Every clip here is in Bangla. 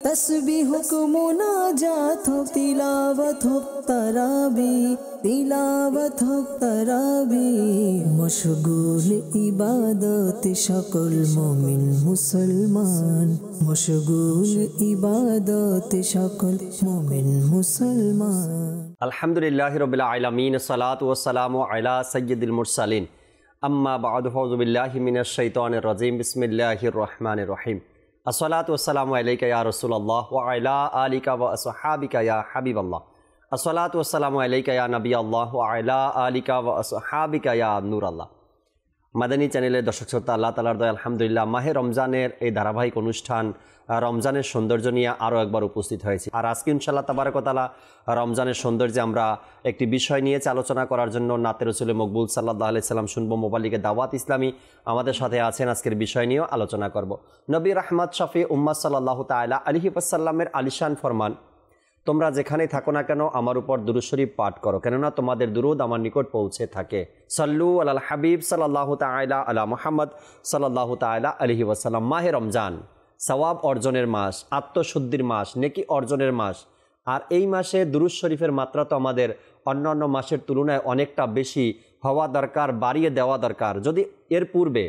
तस्बीह को मुनाजात हो तिलावत हो तराबी मशगूल इबादत शकल मोमिन मुसलमान मशगूल इबादत शकल मोमिन मुसलमान। अल्हम्दुलिल्लाहि रब्बिल आलमीन सलातु वस्सलामु अला सय्यिदिल मुरसलीन अम्मा बअद फौज़ु बिल्लाहि मिनश शैतानिर रजीम बिस्मिल्लाहिर रहमानिर रहीम। अस्सलातु वस्सलामु अलैका या रसूलल्लाह व अला आलिका व अस्हाबिका या हबीबल्लाह। अस्सलातु वस्सलामु अलैका या नबी अल्लाह व अला आलिका व अस्हाबिका या नूराल्लाह। মাদানী চ্যানেলের দর্শক শ্রোতা, আল্লাহ তাআলার দয়ায় আলহামদুলিল্লাহ মাহে রমজানের এই ধারাবাহিক অনুষ্ঠান রমজানের সৌন্দর্য নিয়ে আরও একবার উপস্থিত হয়েছি। আর আজকে ইনশাআল্লাহ তাবারক ওয়া তাআলা রমজানের সৌন্দর্যে আমরা একটি বিষয় নিয়ে আলোচনা করার জন্য নাতে রাসূল মকবুল সাল্লাল্লাহু আলাইহি সাল্লাম শুনবো। মোবালিকে দাওয়াত ইসলামী আমাদের সাথে আছেন, আজকের বিষয় নিয়েও আলোচনা করব। নবী রাহমাত শফি উম্মাত সাল্লাল্লাহু তাআলা আলাইহি ওয়াসাল্লামের আলিশান ফরমান, তোমরা যেখানেই থাকো না কেন আমার উপর দুরূদ শরীফ পাঠ করো, কেননা তোমাদের দুরূদ আমার নিকট পৌঁছে থাকে। সাল্লু আলাল হাবিব সাল্লাল্লাহু তাআলা আলা মুহাম্মদ সাল্লাল্লাহু তাআলা আলাইহি ওয়াসাল্লাম। মাহে রমজান সওয়াব অর্জনের মাস, আত্মশুদ্ধির মাস, নেকি অর্জনের মাস। আর এই মাসে দুরূদ শরীফের মাত্রা তো আমাদের অন্যান্য মাসের তুলনায় অনেকটা বেশি হওয়া দরকার, বাড়িয়ে দেওয়া দরকার। যদি এর পূর্বে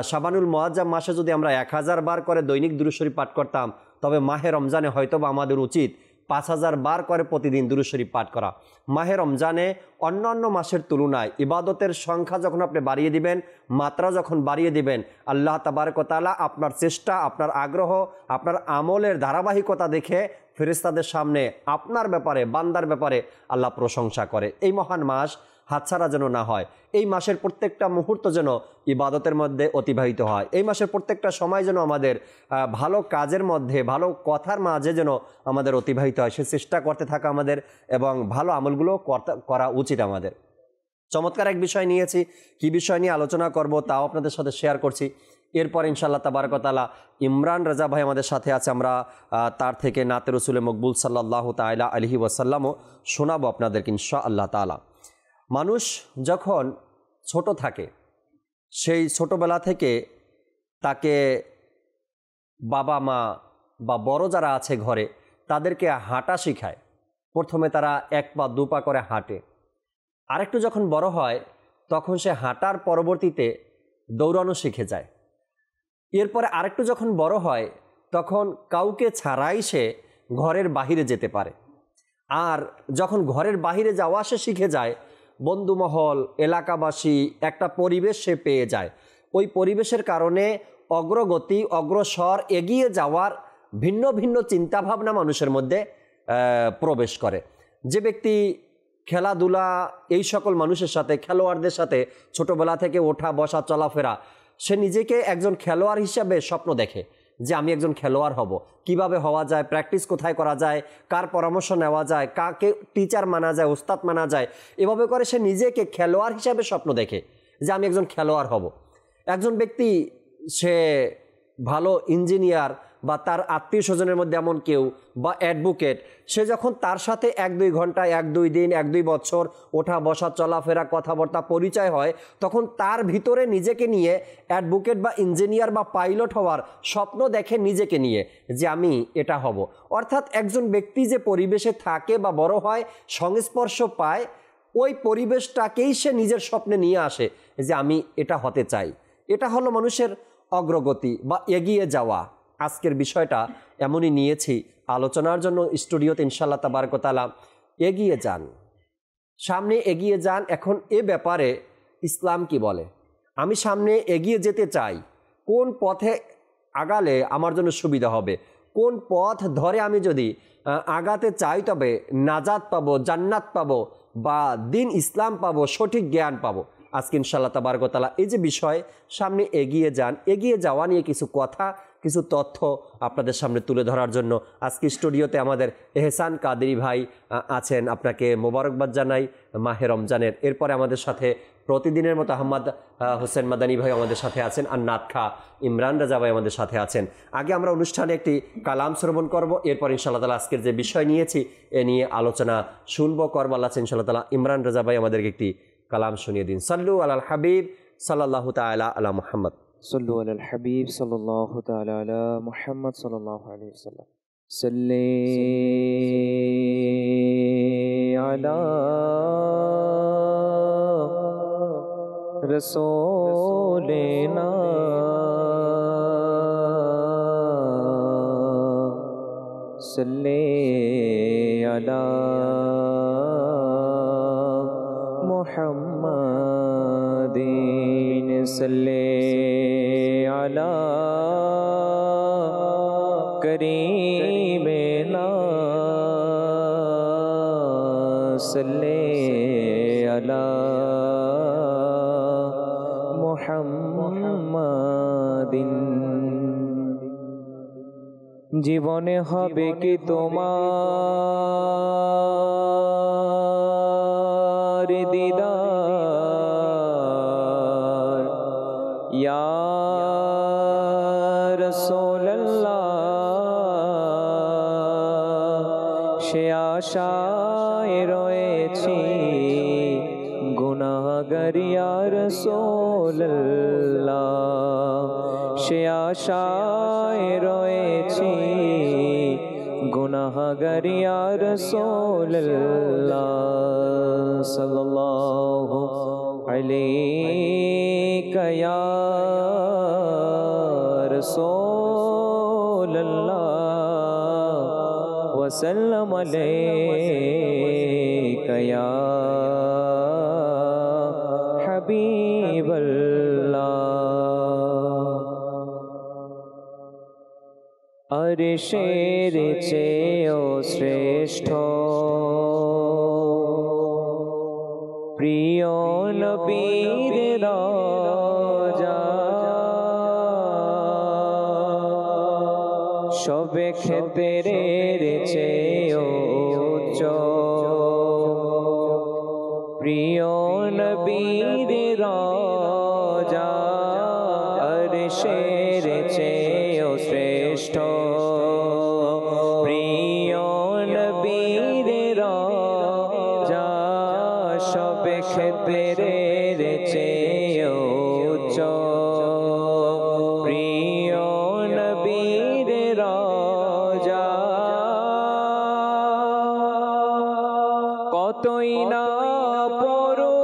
শাবানুল মুআজ্জাম মাসে যদি আমরা 1000 বার করে দৈনিক দুরূদ শরীফ পাঠ করতাম, তবে মাহে রমজানে হয়তোবা আমাদের উচিত 5000 বার করে প্রতিদিন দুরূদ শরীফ পাঠ করা। মাহে রমজানে অন্যান্য মাসের তুলনায় ইবাদতের সংখ্যা যখন আপনি বাড়িয়ে দিবেন, মাত্রা যখন বাড়িয়ে দিবেন, আল্লাহ তাবারক ওয়া তাআলা আপনার চেষ্টা, আপনার আগ্রহ, আপনার আমলের ধারাবাহিকতা দেখে ফেরেশতাদের সামনে আপনার ব্যাপারে, বান্দার ব্যাপারে আল্লাহ প্রশংসা করে। এই মহান মাস হাতছাড়া যেন না হয়। এই মাসের প্রত্যেকটা মুহূর্ত যেন ইবাদতের মধ্যে অতিবাহিত হয়। এই মাসের প্রত্যেকটা সময় যেন আমাদের ভালো কাজের মধ্যে, ভালো কথার মাঝে যেন আমাদের অতিবাহিত হয়, সে চেষ্টা করতে থাকা আমাদের, এবং ভালো আমলগুলো করা উচিত আমাদের। চমৎকার এক বিষয় নিয়েছি, কি বিষয় নিয়ে আলোচনা করব তাও আপনাদের সাথে শেয়ার করছি। এরপর ইনশাআল্লাহ তাবারক ওয়া তাআলা ইমরান রাজা ভাই আমাদের সাথে আছে, আমরা তার থেকে নাতে রাসূল মকবুল সাল্লাল্লাহু তাআলা আলাইহি ওয়াসাল্লামও শোনাবো আপনাদেরকে ইনশাআল্লাহ তাআলা। মানুষ যখন ছোট থাকে, সেই ছোটবেলা থেকে তাকে বাবা মা বা বড় যারা আছে ঘরে তাদেরকে হাঁটা শেখায়। প্রথমে তারা 1 পা 2 পা করে হাঁটে। আরেকটু যখন বড় হয় তখন সে হাঁটার পরবর্তীতে দৌড়ানো শিখে যায়। এরপরে আরেকটু যখন বড় হয় তখন কাউকে ছাড়াই সে ঘরের বাহিরে যেতে পারে। আর যখন ঘরের বাহিরে যাওয়া সে শিখে যায়, বন্ধুমহল, এলাকাবাসী, একটা পরিবেশ সে পেয়ে যায়। ওই পরিবেশের কারণে অগ্রগতি, অগ্রসর, এগিয়ে যাওয়ার ভিন্ন ভিন্ন চিন্তাভাবনা মানুষের মধ্যে প্রবেশ করে। যে ব্যক্তি খেলাধুলা, এই সকল মানুষের সাথে, খেলোয়াড়দের সাথে ছোটোবেলা থেকে ওঠা বসা চলাফেরা, সে নিজেকে একজন খেলোয়াড় হিসাবে স্বপ্ন দেখে যে আমি একজন খেলোয়াড় হব। কিভাবে হওয়া যায়, প্র্যাকটিস কোথায় করা যায়, কার পরামর্শ নেওয়া যায়, কাকে টিচার মানা যায়, ওস্তাদ মানা যায়, এভাবে করে সে নিজেকে খেলোয়াড় হিসাবে স্বপ্ন দেখে যে আমি একজন খেলোয়াড় হব। একজন ব্যক্তি সে ভালো ইঞ্জিনিয়ার বা তার আত্মীয় স্বজনের মধ্যে এমন কেউ বা অ্যাডভোকেট, সে যখন তার সাথে 1-2 ঘন্টা, 1-2 দিন, 1-2 বছর ওঠা বসা চলাফেরা কথাবার্তা পরিচয় হয়, তখন তার ভিতরে নিজেকে নিয়ে অ্যাডভোকেট বা ইঞ্জিনিয়ার বা পাইলট হওয়ার স্বপ্ন দেখে নিজেকে নিয়ে যে আমি এটা হব। অর্থাৎ একজন ব্যক্তি যে পরিবেশে থাকে বা বড় হয়, সংস্পর্শ পায়, ওই পরিবেশটাকেই সে নিজের স্বপ্নে নিয়ে আসে যে আমি এটা হতে চাই। এটা হলো মানুষের অগ্রগতি বা এগিয়ে যাওয়া। আজকের বিষয়টা এমনই নিয়েছি আলোচনার জন্য স্টুডিওতে ইনশাআল্লাহ তাবারক ওয়া তাআলা। এগিয়ে যান, সামনে এগিয়ে যান। এখন এ ব্যাপারে ইসলাম কি বলে? আমি সামনে এগিয়ে যেতে চাই, কোন পথে আগালে আমার জন্য সুবিধা হবে, কোন পথ ধরে আমি যদি আগাতে চাই তবে নাজাত পাবো, জান্নাত পাবো বা দিন ইসলাম পাবো, সঠিক জ্ঞান পাবো। আজকে ইনশাআল্লাহ তাবারক ওয়া তাআলা এই যে বিষয় সামনে এগিয়ে যান, এগিয়ে যাওয়া নিয়ে কিছু কথা, কিছু তথ্য আপনাদের সামনে তুলে ধরার জন্য আজকে স্টুডিওতে আমাদের এহসান কাদেরী ভাই আছেন। আপনাকে মোবারকবাদ জানাই মাহে রমজানের। এরপরে আমাদের সাথে প্রতিদিনের মতো আহমদ হোসেন মাদানী ভাই আমাদের সাথে আছেন, আর নাতখা ইমরান রাজা ভাই আমাদের সাথে আছেন। আগে আমরা অনুষ্ঠানে একটি কালাম শ্রবণ করব, এরপর ইনশাআল্লাহ তাআলা আজকের যে বিষয় নিয়েছি এ নিয়ে আলোচনা শুনবো। করবাল আছেন ইনশাআল্লাহ তাআলা। ইমরান রাজা ভাই আমাদেরকে একটি কালাম শুনিয়ে দিন। সাল্লু আলাল হাবিব সাল্লাল্লাহু তাআলা আলা মুহাম্মদ। সাল্লু আলাল হাবিব সাল্লাল্লাহু তাআলা আলা মুহাম্মদ সাল্লাল্লাহু আলাইহি ওয়াসাল্লাম। सल्ले अला रसूलिना सल्ले अला मुहम्मदिन सल्ले अला करीमेना सल्ले अला मुहम्मदिन। জীবনে হবে কি তোমার দিদার ইয়া রাসূলুল্লাহ, সে আশায় রয়েছি গুনাহগার ইয়া রাসূলুল্লাহ, সে আশায় রয়েছি গুনাহগার ইয়া রাসূলুল্লাহ সাল্লাল্লাহু আলাইকা ইয়া রাসূলুল্লাহ ওয়া সাল্লাম আলাইকা ইয়া হাবিবাল্লাহ। আরশের চেয়েও শ্রেষ্ঠ প্রিয় নবীর রওজা, সবে ক্ষেত্রের চেয়েও উচ্চ প্রিয় নবীর রওজা, আরশের চেয়েও শ্রেষ্ঠ প্রিয় নবীর রওজা, সবে ক্ষেত্রের চেয়েও উচ্চ প্রিয় নবীর রওজা, কতই না পড়ো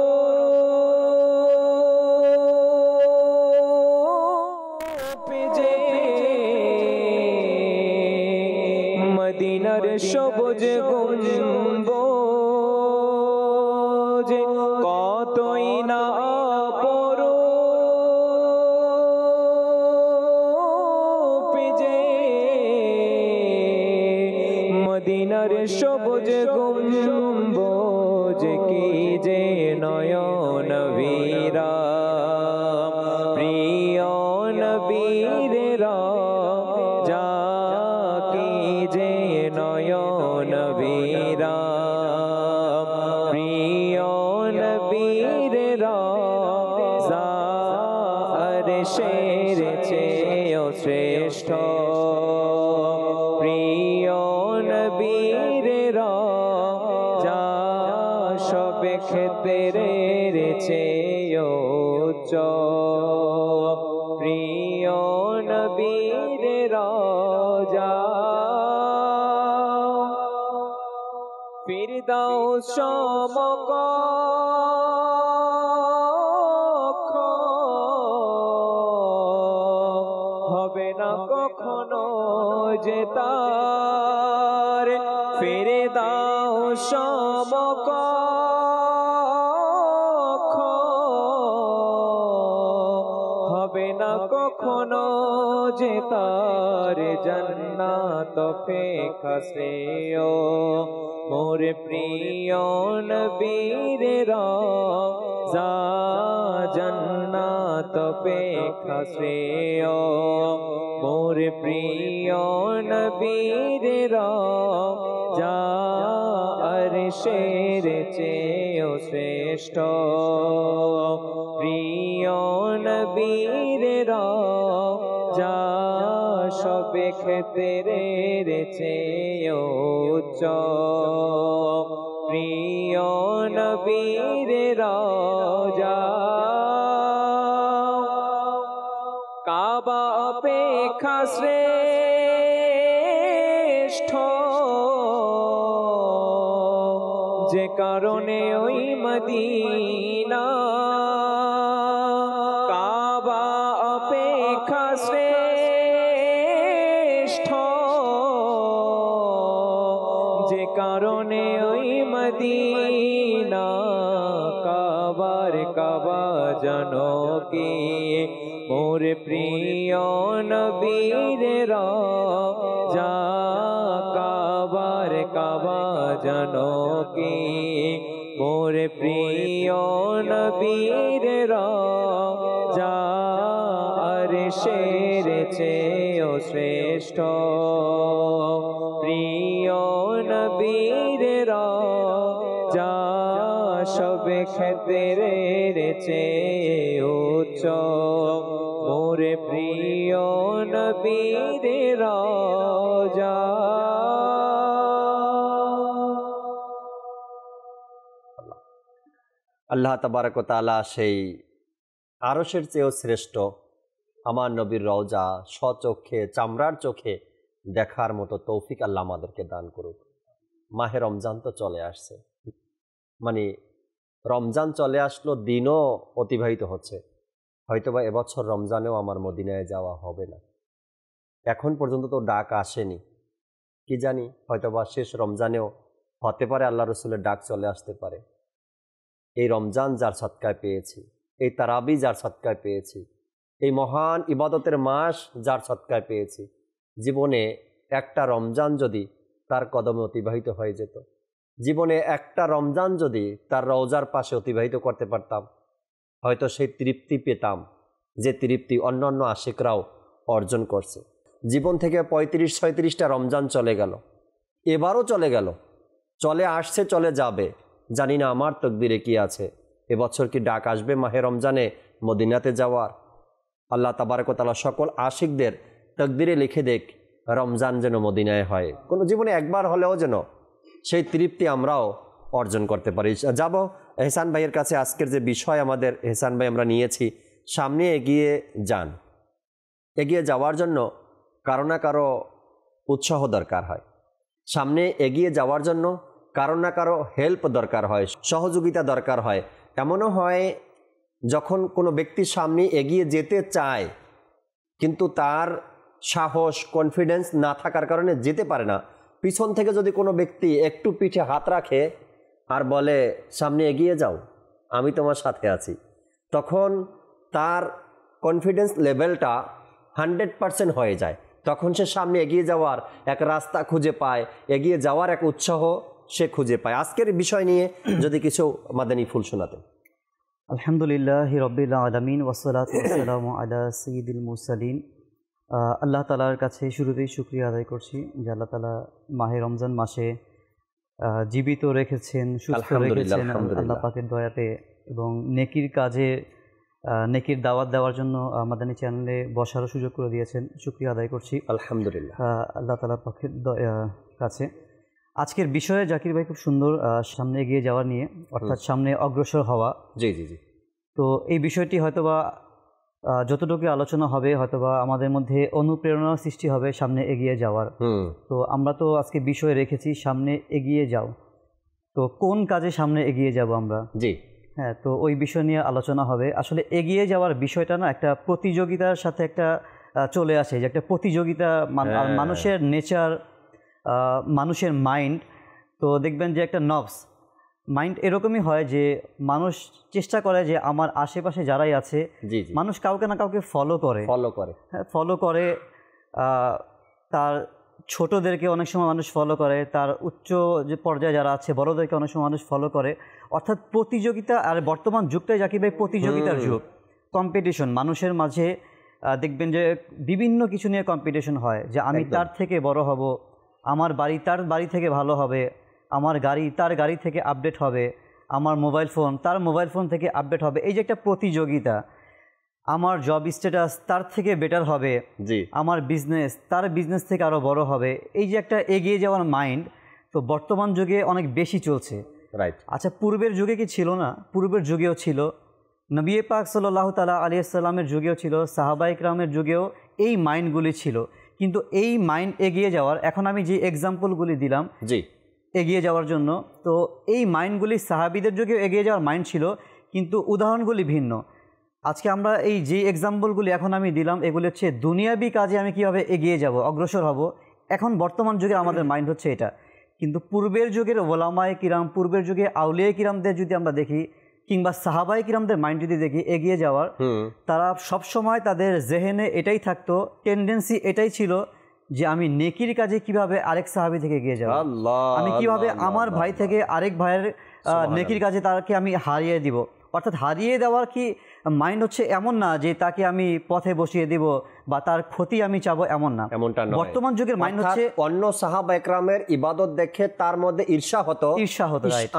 মদিনার সবুজ গম্বুজ, কতই না পড়ো যে মদিনার সবুজ গম্বুজ, কি যে নয়ন বিরাম প্রিয় নবীর রওজা, কি যে নয়ন বিরাম প্রিয় নবীর রওজা, আরশের চেয়েও শ্রেষ্ঠ প্রিয় নবীর রওজা, সবে ক্ষেত্রের চেয়েও উচ্চ প্রিয় নবীর রওজা, ফিরদাউস সমকক্ষ হবে না কখনো যে তার, ফিরদাউস সমকক্ষ হবে না কখনো যে তার, জান্নাত অপেক্ষা শ্রেয় মোর প্রিয় নবীর রওজা, জান্নাত অপেক্ষা শ্রেয় মোর প্রিয় নবীর রওজা, আরশের চেয়েও শ্রেষ্ঠ প্রিয় নবীর রওজা, সবে ক্ষেত্রের চেয়েও উচ্চ প্রিয় নবীর রওজা, কাবা অপেক্ষা শ্রেষ্ঠ যে কারণে ওই মদিনা কাবা অপেক্ষা শ্রেষ্ঠ, যে কারণে ওই মদিনা কাবার কাবা জনকে মোর প্রিয় নবীর রাজা, কাবার কাবা জনকে মোর প্রিয় নবীর রাজা, আরশের চেয়েও শ্রেষ্ঠ প্রিয় নবীর রাজা, সব ক্ষেত্রের চেয়ে উচ্চ মোর প্রিয় নবীর রাজা। আল্লাহ তাবারক ওয়া তাআলা সেই আরশের চেয়েও শ্রেষ্ঠ আমার নবীর রওজা স্বচক্ষে চামড়ার চোখে দেখার মতো তৌফিক আল্লাহ আমাদেরকে দান করুক। মাহে রমজান তো চলে আসছে, মানে রমজান চলে আসলো, দিনও অতিবাহিত হচ্ছে। হয়তোবা এবছর রমজানেও আমার মদিনায় যাওয়া হবে না, এখন পর্যন্ত তো ডাক আসেনি। কি জানি হয়তোবা শেষ রমজানেও হতে পারে আল্লাহ রসুলের ডাক চলে আসতে পারে। এই রমজান যার সৎকায় পেয়েছি, এই তারাবি যার সৎকায় পেয়েছি, এই মহান ইবাদতের মাস যার সৎকায় পেয়েছি, জীবনে একটা রমজান যদি তার কদমে অতিবাহিত হয়ে যেত, জীবনে একটা রমজান যদি তার রওজার পাশে অতিবাহিত করতে পারতাম, হয়তো সেই তৃপ্তি পেতাম যে তৃপ্তি অন্য অন্য আশিকরাও অর্জন করছে। জীবন থেকে 35-36টা রমজান চলে গেল, এবারও চলে গেল, চলে আসছে, চলে যাবে। জানি না আমার তকদিরে কি আছে, এবছর কি ডাক আসবে মাহে রমজানে মদিনাতে যাওয়ার। আল্লাহ তাবারক ওয়া তাআলা সকল আশিকদের তকদিরে লিখে দেখ রমজান যেন মদিনায় হয়, কোনো জীবনে একবার হলেও যেন সেই তৃপ্তি আমরাও অর্জন করতে পারি। যাব এহসান ভাইয়ের কাছে। আজকের যে বিষয় আমাদের এহসান ভাই আমরা নিয়েছি, সামনে এগিয়ে যান। এগিয়ে যাওয়ার জন্য কারো না কারো উৎসাহ দরকার হয়, সামনে এগিয়ে যাওয়ার জন্য কারো না কারো হেল্প দরকার হয়, সহযোগিতা দরকার হয়। এমনও হয় যখন কোনো ব্যক্তি সামনে এগিয়ে যেতে চায় কিন্তু তার সাহস কনফিডেন্স না থাকার কারণে যেতে পারে না, পিছন থেকে যদি কোনো ব্যক্তি একটু পিঠে হাত রাখে আর বলে সামনে এগিয়ে যাও, আমি তোমার সাথে আছি, তখন তার কনফিডেন্স লেভেলটা 100% হয়ে যায়। তখন সে সামনে এগিয়ে যাওয়ার এক রাস্তা খুঁজে পায়, এগিয়ে যাওয়ার এক উৎসাহ সে খুঁজে পায়। আজকের বিষয় নিয়ে যদি কিছু মাদানী ফুল শোনাতেন। আলহামদুলিল্লাহ রাব্বিল আলামিন ওয়াসসালাতু ওয়াসসালামু আলা সাইয়্যিদিল মুরসালিন। আল্লাহ তাআলার কাছে শুরুতেই শুকরিয়া আদায় করছি যে আল্লাহ তাআলা মাহে রমজান মাসে জীবিত রেখেছেন, সুস্থ রেখেছেন আল্লাহ পাকের দয়াতে, এবং নেকির কাজে নেকির দাওয়াত দেওয়ার জন্য মাদানী চ্যানেলে বসারও সুযোগ করে দিয়েছেন, শুকরিয়া আদায় করছি আলহামদুলিল্লাহ আল্লাহ তাআলার পাকের কাছে। আজকের বিষয়ে জাকির ভাই খুব সুন্দর সামনে এগিয়ে যাওয়া নিয়ে, অর্থাৎ সামনে অগ্রসর হওয়া। জি জি জি। তো এই বিষয়টি হয়তোবা যতটুকু আলোচনা হবে হয়তোবা আমাদের মধ্যে অনুপ্রেরণার সৃষ্টি হবে সামনে এগিয়ে যাওয়ার। তো আমরা তো আজকে বিষয় রেখেছি সামনে এগিয়ে যাও, তো কোন কাজে সামনে এগিয়ে যাব আমরা? জি হ্যাঁ, তো ওই বিষয় নিয়ে আলোচনা হবে। আসলে এগিয়ে যাওয়ার বিষয়টা না একটা প্রতিযোগিতার সাথে একটা চলে আসে, যে একটা প্রতিযোগিতা, মানুষের নেচার, মানুষের মাইন্ড। তো দেখবেন যে একটা নবস মাইন্ড এরকমই হয় যে মানুষ চেষ্টা করে যে আমার আশেপাশে যারাই আছে মানুষ কাউকে না কাউকে ফলো করে, হ্যাঁ ফলো করে। তার ছোটদেরকে অনেক সময় মানুষ ফলো করে, তার উচ্চ যে পর্যায়ে যারা আছে বড়দেরকে অনেক সময় মানুষ ফলো করে। অর্থাৎ প্রতিযোগিতা, আর বর্তমান যুগটাই যাকে ভাই প্রতিযোগিতার যুগ, কম্পিটিশন। মানুষের মাঝে দেখবেন যে বিভিন্ন কিছু নিয়ে কম্পিটিশন হয়, যে আমি তার থেকে বড় হব, আমার বাড়ি তার বাড়ি থেকে ভালো হবে, আমার গাড়ি তার গাড়ি থেকে আপডেট হবে, আমার মোবাইল ফোন তার মোবাইল ফোন থেকে আপডেট হবে। এই যে একটা প্রতিযোগিতা, আমার জব স্ট্যাটাস তার থেকে বেটার হবে, আমার বিজনেস তার বিজনেস থেকে আরও বড় হবে। এই যে একটা এগিয়ে যাওয়ার মাইন্ড, তো বর্তমান যুগে অনেক বেশি চলছে। রাইট। আচ্ছা, পূর্বের যুগে কি ছিল না? পূর্বের যুগেও ছিল, নবী পাক সাল্লাল্লাহু তাআলা আলাইহি ওয়াসাল্লামের যুগেও ছিল, সাহাবা ইকরামের যুগেও এই মাইন্ডগুলি ছিল। কিন্তু এই মাইন্ড এগিয়ে যাওয়ার, এখন আমি যে এক্সাম্পলগুলি দিলাম, এগিয়ে যাওয়ার জন্য। তো এই মাইন্ডগুলি সাহাবিদের যুগেও এগিয়ে যাওয়ার মাইন্ড ছিল, কিন্তু উদাহরণগুলি ভিন্ন। আজকে আমরা এই যে এক্সাম্পলগুলি এখন আমি দিলাম, এগুলি হচ্ছে দুনিয়াবি কাজে আমি কীভাবে এগিয়ে যাব, অগ্রসর হব। এখন বর্তমান যুগে আমাদের মাইন্ড হচ্ছে এটা। কিন্তু পূর্বের যুগের ওলামায়ে কিরাম, পূর্বের যুগে আউলিয়া কিরামদের যদি আমরা দেখি, কিংবা সাহাবায়ে কিরামদের মাইন্ড যদি দেখি এগিয়ে যাওয়ার, তারা সবসময় তাদের জেহেনে এটাই থাকতো, টেন্ডেন্সি এটাই ছিল যে আমি নেকির কাজে কিভাবে আরেক সাহাবী থেকে এগিয়ে যাব, আমি কিভাবে আমার ভাই থেকে আরেক ভাইয়ের নেকির কাজে তাকে আমি হারিয়ে দিব। অর্থাৎ হারিয়ে দেওয়ার কি মাইন্ড হচ্ছে এমন না যে তাকে আমি পথে বসিয়ে দিব বা তার ক্ষতি আমি চাবো, এমন না, এমনটা নয়। বর্তমান যুগের মাইন্ড হচ্ছে অন্য সাহাবা একরামের ইবাদত দেখে তার মধ্যে ঈর্ষা হতো,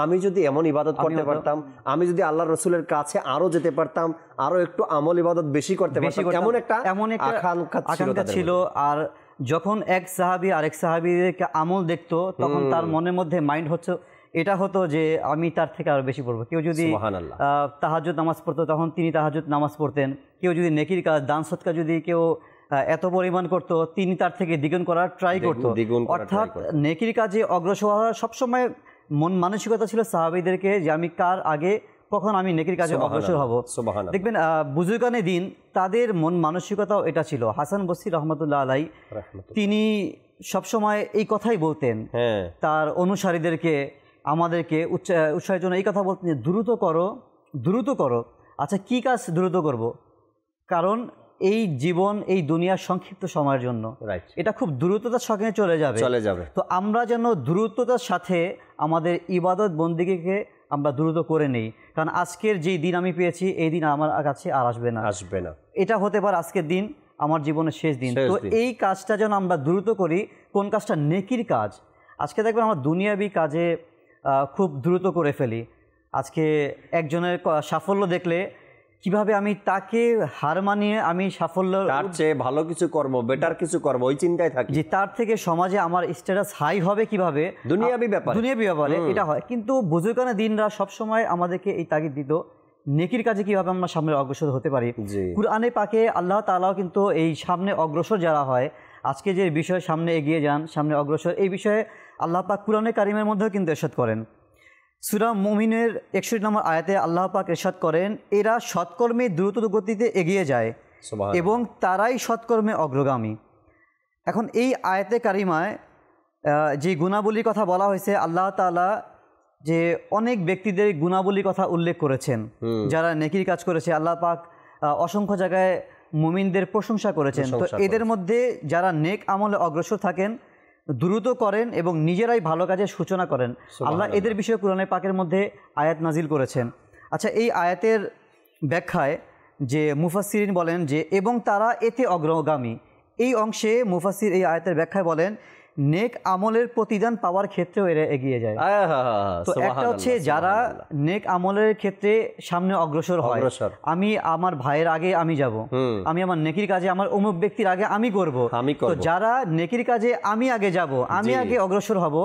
আমি যদি এমন ইবাদত করতে পারতাম, আমি যদি আল্লাহর রাসূলের কাছে আরো যেতে পারতাম, আরো একটু আমল ইবাদত বেশি করতে পারতাম, এমন একটা আকাঙ্ক্ষা ছিল। আর যখন এক সাহাবী আরেক সাহাবীকে আমল দেখতো, তখন তার মনের মধ্যে মাইন্ড হচ্ছে এটা হতো যে আমি তার থেকে আরো বেশি পড়বো। কেউ যদি তাহাজ্জুদ নামাজ পড়তো, তখন তিনি তাহাজ্জুদ নামাজ পড়তেন। কেউ যদি নেকির কাজ, দান সদকা যদি কেউ এত পরিমাণ করতো, তিনি তার থেকে দ্বিগুণ করার ট্রাই করতো। অর্থাৎ নেকির কাজে অগ্রসর হওয়ার সবসময় মন মানসিকতা ছিল সাহাবীদেরকে যে আমি কার আগে, কখন আমি নেকির কাজে অগ্রসর হব। দেখবেন বুজুর্গানে দিন তাদের মন মানসিকতাও এটা ছিল। হাসান বসরি রহমতুল্লাহ আলাই তিনি সবসময় এই কথাই বলতেন তার অনুসারীদেরকে, আমাদেরকে উৎসাহের জন্য এই কথা বলতেন যে দ্রুত করো, দ্রুত করো। আচ্ছা, কি কাজ দ্রুত করব? কারণ এই জীবন, এই দুনিয়ার সংক্ষিপ্ত সময়ের জন্য, এটা খুব দ্রুততার সঙ্গে চলে যাবে। তো আমরা যেন দ্রুততার সাথে আমাদের ইবাদত বন্দেগীকে আমরা দ্রুত করে নেই। কারণ আজকের যেই দিন আমি পেয়েছি, এই দিন আমার কাছে আর আসবে না। এটা হতে পারে আজকের দিন আমার জীবনের শেষ দিন। তো এই কাজটা যেন আমরা দ্রুত করি। কোন কাজটা? নেকির কাজ। আজকে দেখবেন আমরা দুনিয়াবি কাজে খুব দ্রুত করে ফেলি। আজকে একজনের সাফল্য দেখলে কিভাবে আমি তাকে হার মানিয়ে আমি সাফল্য, তার চেয়ে ভালো কিছু করব, বেটার কিছু করব, ওই চিন্তায় থাকি। যে তার থেকে সমাজে আমার স্ট্যাটাস হাই হবে কিভাবে, দুনিয়াবি ব্যাপারে এটা হয়। কিন্তু বুজুর্গানে দিনরা সবসময় আমাদেরকে এই তাগিদ দিত নেকির কাজে কিভাবে আমরা সামনে অগ্রসর হতে পারি। কুরআনে পাকে আল্লাহ তাআলাও কিন্তু এই সামনে অগ্রসর যারা হয়, আজকে যে বিষয় সামনে এগিয়ে যান, সামনে অগ্রসর, এই বিষয়ে আল্লাহ পাক কুরআনে কারিমের মধ্যেও কিন্তু ইরশাদ করেন। সূরা মুমিনের 61 নম্বর আয়াতে আল্লাহ পাক ইরশাদ করেন, এরা সৎকর্মে দ্রুত গতিতে এগিয়ে যায় এবং তারাই সৎকর্মে অগ্রগামী। এখন এই আয়াতে কারিমায় যে গুণাবলীর কথা বলা হয়েছে, আল্লাহ তাআলা যে অনেক ব্যক্তিদের গুণাবলীর কথা উল্লেখ করেছেন যারা নেকির কাজ করেছে। আল্লাহ পাক অসংখ্য জায়গায় মুমিনদের প্রশংসা করেছেন। তো এদের মধ্যে যারা নেক আমলে অগ্রসর থাকেন, দ্রুত করেন এবং নিজেরাই ভালো কাজের সূচনা করেন, আল্লাহ এদের বিষয়ে কুরআনে পাকের মধ্যে আয়াত নাজিল করেছেন। আচ্ছা, এই আয়াতের ব্যাখ্যায় যে মুফাসসিরিন বলেন যে এবং তারা এতে অগ্রগামী, এই অংশে মুফাসসির এই আয়াতের ব্যাখ্যায় বলেন নেক আমলের প্রতিদান পাওয়ার ক্ষেত্রেও এরা এগিয়ে যায়। তো একটা হচ্ছে যারা নেক আমলের ক্ষেত্রে সামনে অগ্রসর হয়, আমি আমার ভাইয়ের আগে আমি যাব, আমি আমার নেকির কাজে আমার অমুক ব্যক্তির আগে আমি করব। তো যারা নেকির কাজে আমি আগে যাব, আমি আগে অগ্রসর হব,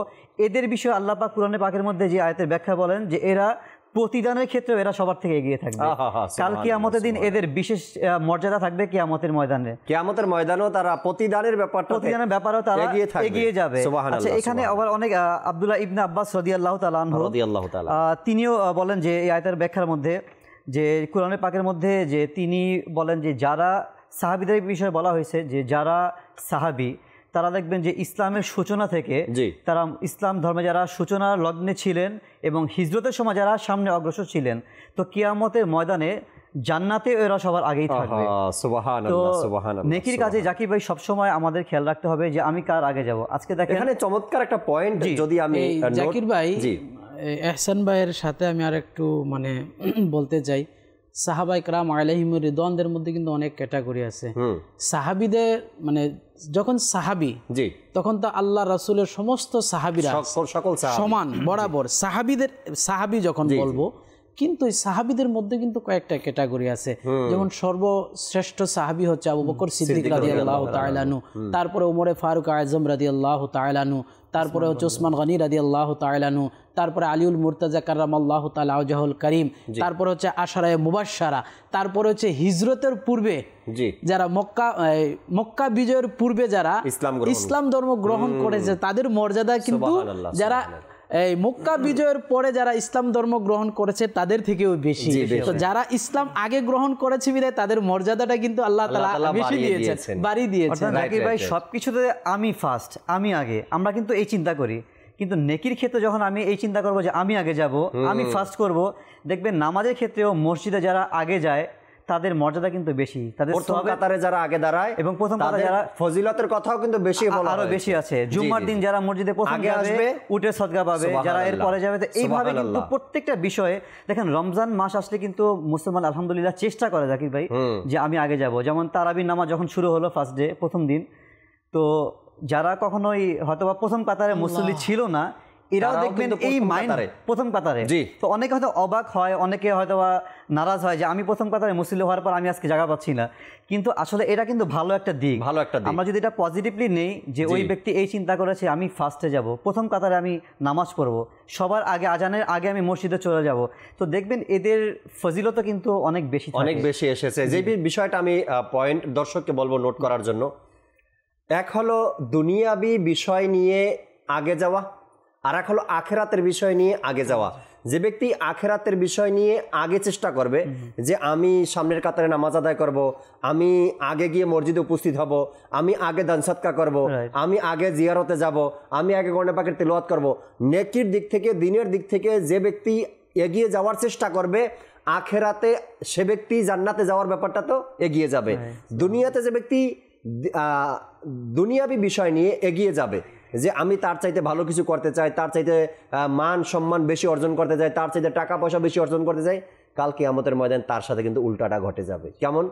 এদের বিষয়ে আল্লাহ পাক কুরআনে পাকের মধ্যে যে আয়াতের ব্যাখ্যা বলেন যে এরা প্রতিদানের ক্ষেত্রে এরা সবার থেকে এগিয়ে থাকবে। কাল কিয়ামতের দিন এদের বিশেষ মর্যাদা থাকবে কিয়ামতের ময়দানে। কিয়ামতের ময়দানেও তারা প্রতিদানের ব্যাপারেও তারা এগিয়ে যাবে। আচ্ছা, এখানে আবার অনেক আব্দুল্লাহ ইবনে আব্বাস রাদিয়াল্লাহু তাআলা আনহু তিনিও বলেন যে এই আয়াতের ব্যাখ্যার মধ্যে যে কোরআনে পাকের মধ্যে যে তিনি বলেন যে যারা সাহাবীদের বিষয়ে বলা হয়েছে যে যারা সাহাবী তারা দেখবেন যে ইসলামের সূচনা থেকে তারা ইসলাম ধর্মে যারা সূচনার লগ্নে ছিলেন এবং হিজরতের সময় যারা সামনে অগ্রসর ছিলেন, তো কিয়ামতের ময়দানে জান্নাতে এরা সবার আগেই থাকবে। তো নেকির কাজে জাকির ভাই সবসময় আমাদের খেয়াল রাখতে হবে যে আমি কার আগে যাব। আজকে দেখেন এখানে চমৎকার একটা পয়েন্ট, যদি আমি জাকির ভাই এহসান ভাইয়ের সাথে আমি আর একটু মানে বলতে চাই, সাহাবা ইকরাম আলাইহিমুর রিদওয়ানদের মধ্যে কিন্তু অনেক ক্যাটাগরি আছে। সাহাবীদের মানে যখন সাহাবী তখন তো আল্লাহ রাসূলের সমস্ত সাহাবীরা সকল সমান বরাবর সাহাবী যখন বলবো, কিন্তু এই সাহাবীদের মধ্যে কিন্তু কয়েকটা ক্যাটাগরি আছে। যেমন সর্বশ্রেষ্ঠ সাহাবী হচ্ছে আবু বকর সিদ্দিক রাদিয়াল্লাহু তাআলা আনহু, তারপরে ওমরে ফারুক আযম রাদিয়াল্লাহু তাআলা আনহু, তারপরে হচ্ছে ওসমান গনি রাদিয়াল্লাহু তাআলা আনহু, তারপরে আলিউল মুরতাজা কাররামাল্লাহু তাআলা ওয়াজহুল কারীম, তারপরে হচ্ছে আশারায়ে মুবাশশারা, তারপরে হচ্ছে হিজরতের পূর্বে যারা মক্কা বিজয়ের পূর্বে যারা ইসলাম ধর্ম গ্রহণ করেছে তাদের মর্যাদা কিন্তু যারা এই মক্কা বিজয়ের পরে যারা ইসলাম ধর্ম গ্রহণ করেছে তাদের থেকেও বেশি। তো যারা ইসলাম আগে গ্রহণ করেছে বিধায় তাদের মর্যাদাটা কিন্তু আল্লাহ তাআলা বেশি দিয়েছেন, বাড়ি দিয়েছেন। জাকির ভাই সবকিছুতে আমি ফার্স্ট, আমি আগে, আমরা কিন্তু এই চিন্তা করি, কিন্তু নেকির ক্ষেত্রে যখন আমি এই চিন্তা করব যে আমি আগে যাব, আমি ফার্স্ট করব, দেখবেন নামাজের ক্ষেত্রেও মসজিদে যারা আগে যায় তাদের মর্যাদা কিন্তু বেশি, তাদের প্রথম কাতারে যারা আগে দাঁড়ায় এবং প্রথম কাতারে যারা ফজিলতের কথাও কিন্তু বেশি বলা হয়, আরো বেশি আছে। জুম্মার দিন যারা মসজিদে প্রথম যাবে উঠে সদকা পাবে, যারা এর পরে যাবে। তো এইভাবে কিন্তু প্রত্যেকটা বিষয়ে দেখেন রমজান মাস আসলে কিন্তু মুসলমান আলহামদুলিল্লাহ চেষ্টা করে জাকির ভাই যে আমি আগে যাব। যেমন তারাবির নামাজ যখন শুরু হলো ফার্স্ট ডে প্রথম দিন, তো যারা কখনোই হয়তোবা প্রথম কাতারে মুসল্লি ছিল না এরাও দেখবেন এই মাইন্ড প্রথম কাতারে। তো অনেকে হয়তো অবাক হয়, অনেকে হয়তো নারাজ হয় যে আমি প্রথম কাতারে মুসল্লি হওয়ার পর আমি আজকে জায়গা পাচ্ছি না, কিন্তু আসলে এটা কিন্তু ভালো একটা দিক। আমরা যদি এটা পজিটিভলি নেই যে ওই ব্যক্তি এই চিন্তা করেছে আমি ফার্স্টে যাব, প্রথম কাতারে আমি নামাজ পড়ব, সবার আগে আজানের আগে আমি মসজিদে চলে যাব, তো দেখবেন এদের ফজিলত কিন্তু অনেক বেশি এসেছে। যে বিষয়টা আমি পয়েন্ট দর্শককে বলবো নোট করার জন্য, এক হলো দুনিয়াবি বিষয় নিয়ে আগে যাওয়া, আর এক হলো আখেরাতের বিষয় নিয়ে আগে যাওয়া। যে ব্যক্তি আখেরাতের বিষয় নিয়ে আগে চেষ্টা করবে যে আমি সামনের কাতারে নামাজ আদায় করব, আমি আগে গিয়ে মসজিদে উপস্থিত হব, আমি আগে দান সদকা করব, আমি আগে জিয়ারতে যাব, আমি আগে কোরআন পাকের তেলাওয়াত করব, নেকির দিক থেকে দিনের দিক থেকে যে ব্যক্তি এগিয়ে যাওয়ার চেষ্টা করবে, আখেরাতে সে ব্যক্তি জান্নাতে যাওয়ার ব্যাপারটা তো এগিয়ে যাবে। দুনিয়াতে যে ব্যক্তি দুনিয়াবি বিষয় নিয়ে এগিয়ে যাবে যে আমি তার চাইতে ভালো কিছু করতে চাই, তার চাইতে মান সম্মান বেশি অর্জন করতে চাই, তার চাইতে টাকা পয়সা বেশি অর্জন করতে চাই, কাল কিয়ামতের ময়দান তার সাথে কিন্তু উল্টাটা ঘটে যাবে। কেমন?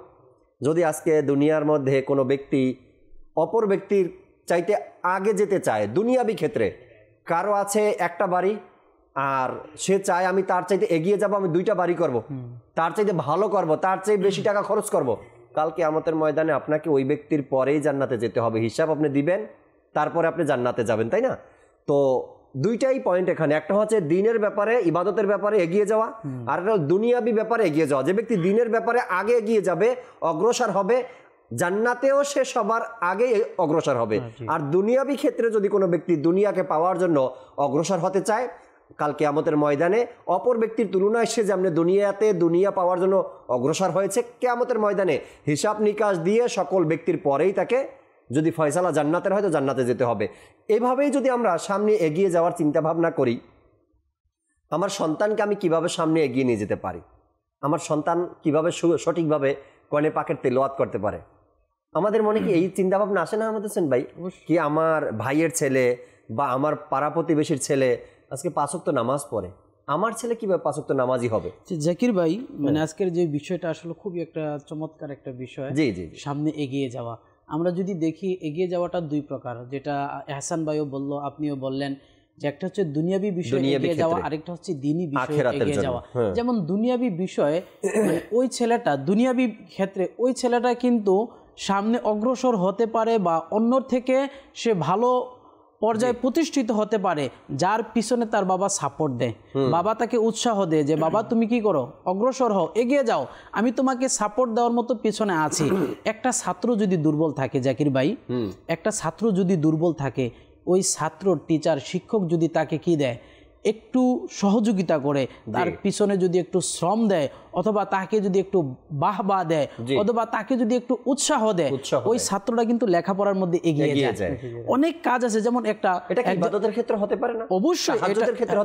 যদি আজকে দুনিয়ার মধ্যে কোনো ব্যক্তি অপর ব্যক্তির চাইতে আগে যেতে চায় দুনিয়াবি ক্ষেত্রে, কারো আছে একটা বাড়ি আর সে চায় আমি তার চাইতে এগিয়ে যাব, আমি 2টা বাড়ি করব, তার চাইতে ভালো করব, তার চাইতে বেশি টাকা খরচ করব, কাল কিয়ামতের ময়দানে আপনাকে ওই ব্যক্তির পরেই জান্নাতে যেতে হবে, হিসাব আপনি দিবেন, তারপরে আপনি জান্নাতে যাবেন, তাই না? তো 2টাই পয়েন্ট এখানে, একটা হচ্ছে দিনের ব্যাপারে ইবাদতের ব্যাপারে এগিয়ে যাওয়া, আর একটা দুনিয়াবি ব্যাপারে এগিয়ে যাওয়া। যে ব্যক্তি দিনের ব্যাপারে আগে এগিয়ে যাবে, অগ্রসর হবে, জান্নাতেও সে সবার আগে অগ্রসর হবে। আর দুনিয়াবি ক্ষেত্রে যদি কোনো ব্যক্তি দুনিয়াকে পাওয়ার জন্য অগ্রসর হতে চায়, কাল কিয়ামতের ময়দানে অপর ব্যক্তির তুলনায় সে যেমন দুনিয়াতে দুনিয়া পাওয়ার জন্য অগ্রসর হয়েছে, কিয়ামতের ময়দানে হিসাব নিকাশ দিয়ে সকল ব্যক্তির পরেই তাকে যদি ফয়সালা জান্নাতের হয় তো জান্নাতে যেতে হবে। এভাবেই যদি আমরা সামনে এগিয়ে যাওয়ার চিন্তা ভাবনা করি, আমার সন্তানকে আমি কিভাবে সামনে এগিয়ে নিয়ে যেতে পারি, আমার সন্তান কিভাবে সঠিকভাবে কোরআন পাকের তেলাওয়াত করতে পারে, আমাদের মনে কি এই চিন্তা ভাবনা আসে না আমাদের হোসেন ভাই? কি আমার ভাইয়ের ছেলে বা আমার পাড়া প্রতিবেশীর ছেলে আজকে 5 ওয়াক্ত নামাজ পড়ে, আমার ছেলে কিভাবে 5 ওয়াক্ত নামাজি হবে? জাকির ভাই, মানে আজকের যে বিষয়টা আসলে খুবই একটা চমৎকার একটা বিষয়, সামনে এগিয়ে যাওয়া। আমরা যদি দেখি এগিয়ে যাওয়াটা 2 প্রকার, যেটা এহসান ভাইও বললো, আপনিও বললেন, যে একটা হচ্ছে দুনিয়াবি বিষয় এগিয়ে যাওয়া, আরেকটা হচ্ছে দ্বীনি বিষয়ে এগিয়ে যাওয়া। যেমন দুনিয়াবি বিষয়ে ওই ছেলেটা দুনিয়াবি ক্ষেত্রে ওই ছেলেটা কিন্তু সামনে অগ্রসর হতে পারে বা অন্যর থেকে সে ভালো পর্যায়ে প্রতিষ্ঠিত হতে পারে যার পিছনে তার বাবা সাপোর্ট দেয়, বাবা তাকে উৎসাহ দেয় যে বাবা তুমি কি করো, অগ্রসর হও, এগিয়ে যাও, আমি তোমাকে সাপোর্ট দেওয়ার মতো পিছনে আছি। একটা ছাত্র যদি দুর্বল থাকে জাকির ভাই, একটা ছাত্র যদি দুর্বল থাকে, ওই ছাত্র টিচার শিক্ষক যদি তাকে কি দেয়, একটু সহযোগিতা করে, তার পিছনে যদি একটু শ্রম দেয়, অথবা তাকে যদি একটু বাহবা দেয়, অথবা তাকে যদি একটু উৎসাহ দেয়, ওই ছাত্রটা কিন্তু লেখাপড়ার মধ্যে এগিয়ে যায়। অনেক কাজ আছে, যেমন একটা ইবাদতের ক্ষেত্রে হতে পারে না, অবশ্যই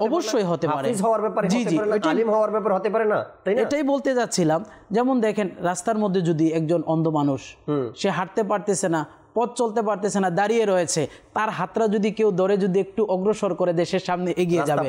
অবশ্যই হতে পারে, হাফেজ হওয়ার ব্যাপারে হতে পারে না, আলিম হওয়ার ব্যাপারে হতে পারে না, তাই না? এটাই বলতে যাচ্ছিলাম। যেমন দেখেন রাস্তার মধ্যে যদি একজন অন্ধ মানুষ, সে হাঁটতে পারতেছে না, পথ চলতে পারতেছে না, দাঁড়িয়ে রয়েছে, তার হাতটা যদি কেউ ধরে যদি একটু অগ্রসর করে দেয়, সে সামনে এগিয়ে যাবে,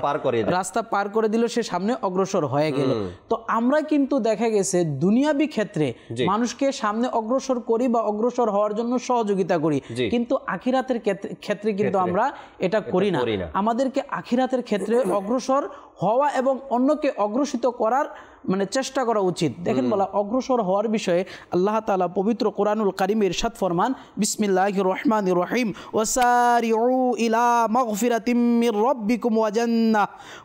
রাস্তা পার করে দিল, সে সামনে অগ্রসর হয়ে গেল। তো আমরা কিন্তু দেখা গেছে দুনিয়াবি ক্ষেত্রে মানুষকে সামনে অগ্রসর করি বা অগ্রসর হওয়ার জন্য সহযোগিতা করি, কিন্তু আখিরাতের ক্ষেত্রে কিন্তু আমরা এটা করি না। আমাদেরকে আখিরাতের ক্ষেত্রে অগ্রসর হওয়া এবং অন্যকে অগ্রসিত করার মানে চেষ্টা করা উচিত। দেখেন বলা অগ্রসর হওয়ার বিষয়ে আল্লাহ তাআলা পবিত্র কোরআনুল কারীমে ইরশাদ ফরমান, বিসমিল্লাহির রহমানির রহিম, ওয়াসারিউ ইলা মাগফিরাতিম মির রাব্বিকুম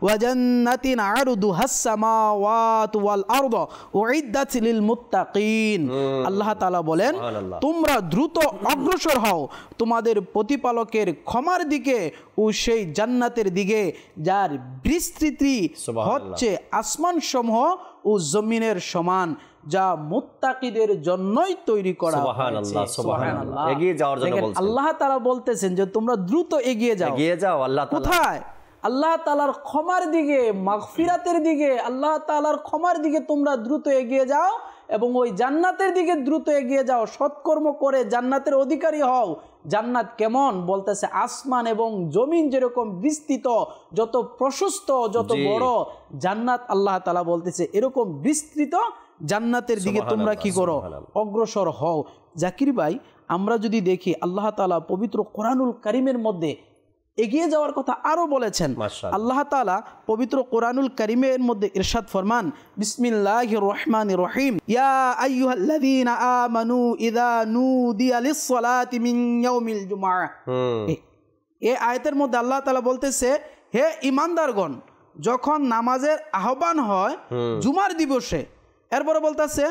ওয়া জান্নাতিন আরদুহাস সামাওয়াতু ওয়াল আরদু উইদ্দাত লিল মুত্তাকিন। আল্লাহ তাআলা বলেন, তোমরা দ্রুত অগ্রসর হও তোমাদের প্রতিপালকের ক্ষমার দিকে ও সেই জান্নাতের দিকে যার বিস্তৃতি হচ্ছে আসমান সমূহ ও জমিনের সমান, যা মুত্তাকিদের জন্যই তৈরি করা হয়েছে। সুবহানাল্লাহ, সুবহানাল্লাহ। এগিয়ে যাওয়ার জন্য দেখেন, বলছেন। আল্লাহ তাআলা বলতেছেন যে তোমরা দ্রুত এগিয়ে যাও। এগিয়ে যাও আল্লাহ তাআলা। কোথায়? আল্লাহ তাআলার ক্ষমার দিকে, মাগফিরাতের দিকে, আল্লাহ তাআলার ক্ষমার দিকে তোমরা দ্রুত এগিয়ে যাও এবং ওই জান্নাতের দিকে দ্রুত এগিয়ে যাও। সৎকর্ম করে জান্নাতের অধিকারী হও। জান্নাত কেমন বলতেছে, আসমান এবং জমিন যেরকম বিস্তৃত, যত প্রশস্ত, যত বড় জান্নাত, আল্লাহ তাআলা বলতেছে এরকম বিস্তৃত জান্নাতের দিকে তোমরা কি করো? অগ্রসর হও। জাকির ভাই, আমরা যদি দেখি আল্লাহ তাআলা পবিত্র কোরআনুল কারীমের মধ্যে এগিয়ে যাওয়ার কথা আরো বলেছেন। আল্লাহ তাআলা পবিত্র কোরআনুল কারীমের মধ্যে ইরশাদ ফরমান, বিসমিল্লাহির রহমানির রহিম, ইয়া আইয়ুহাল্লাযীনা আমানু ইযা নুদিয়া লিস-সালাতি মিন ইয়াউমিল জুমআহ। এই আয়াতের মধ্যে আল্লাহ তাআলা বলতেছে, হে ঈমানদারগণ, যখন নামাজের আহ্বান হয় জুমার দিবসে, এরপরে বলতেছে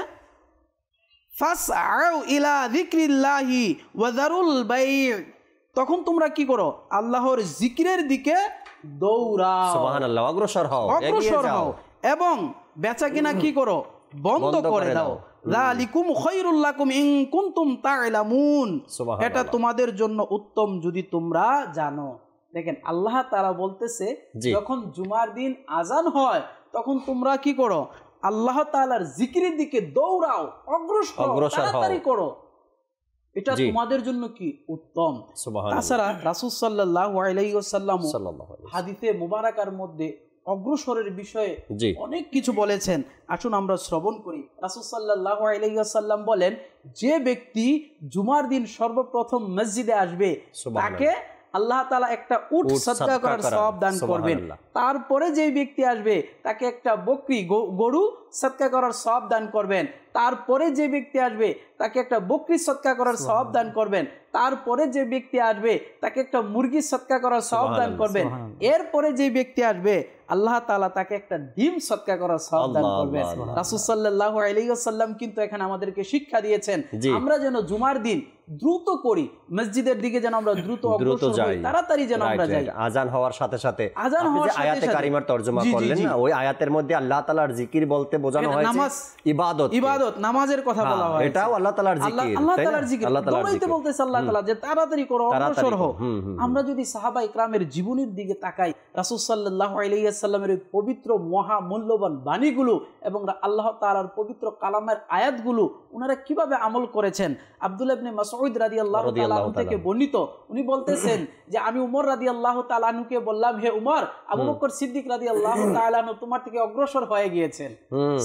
ফাসআউ ইলা যিকরিল্লাহি ওয়া যারুল বাই', তখন তোমরা কি করো? আল্লাহর জিকিরের দিকে দৌড়াও। সুবহানাল্লাহ, অগ্রসর হও, অগ্রসর হও এবং বেচাকেনা কি করো? বন্ধ করে দাও। যালিকুম খায়রুল লাকুম ইন কুনতুম তা'লামুন, এটা তোমাদের জন্য উত্তম যদি তোমরা জানো। দেখেন, আল্লাহ তাআলা বলতেছে যখন জুমার দিন আজান হয় তখন তোমরা কি করো? আল্লাহ তাআলার জিকিরের দিকে দৌড়াও, অগ্রসর তাড়াতাড়ি করো, এটা তোমাদের জন্য কি উত্তম। তাছাড়া রাসূল সাল্লাল্লাহু আলাইহি ওয়াসাল্লাম হাদিসে মুবারাকার মধ্যে অগ্রসরের বিষয়ে অনেক কিছু বলেছেন। আসুন আমরা শ্রবণ করি। রাসূল সাল্লাল্লাহু আলাইহি ওয়াসাল্লাম বলেন, যে ব্যক্তি জুমার দিন সর্বপ্রথম মসজিদে আসবে তাকে আল্লাহ তাআলা একটা উট সদকা করার সওয়াব দান করবেন। তারপরে যে ব্যক্তি আসবে তাকে একটা বকরি, গরু সদকা করার সওয়াব দান করবেন। তারপরে যে ব্যক্তি আসবে তাকে একটা বকরি সদকা করার সওয়াব দান করবেন। তারপরে যে ব্যক্তি আসবে তাকে একটা মুরগি সদকা করার সওয়াব দান করবেন। এরপরে যে ব্যক্তি আসবে আল্লাহ তাআলা তাকে একটা ডিম সদকা করার সওয়াব দান করবেন। রাসূল সাল্লাল্লাহু আলাইহি ওয়াসাল্লাম কিন্তু এখানে আমাদেরকে শিক্ষা দিয়েছেন আমরা যেন জুমার দিন দ্রুত করি, মসজিদের দিকে যেন আমরা দ্রুত অগ্রসর হই, তাড়াতাড়ি যেন আমরা যাই। আজান হওয়ার সাথে সাথে আপনি যে আয়াতে কারিমার তরজমা করলেন না, ওই আয়াতের মধ্যে আল্লাহ তাআলার জিকির বলতে বোঝানো হয়েছে নামাজ, ইবাদত, ইবাদত, নামাজের কথা বলা হয়েছে। এটাও আল্লাহ তাআলার জিকির, আল্লাহ তাআলার জিকির দৌড়াইতে বলতেছে আল্লাহ তাআলা যে তাড়াতাড়ি করো, অগ্রসর হও। আমরা যদি সাহাবা ইকরামের জীবনের দিকে তাকাই, রাসূল সাল্লাল্লাহু আলাইহি ওয়াসাল্লামের পবিত্র মহা মূল্যবান বাণীগুলো এবং আল্লাহ তাআলার পবিত্র কালামের আয়াতগুলো ওনারা কিভাবে আমল করেছেন। আব্দুল্লাহ ইবনে মাসউদ রাদিয়াল্লাহু তাআলা থেকে বর্ণিত, উনি বলতেছেন যে আমি উমর রাদিয়াল্লাহু তাআলা আনহুকে বললাম, হে উমর, আবু বকর সিদ্দিক রাদিয়াল্লাহু তাআলা আনহু তোমার থেকে অগ্রসর হয়ে গিয়েছেন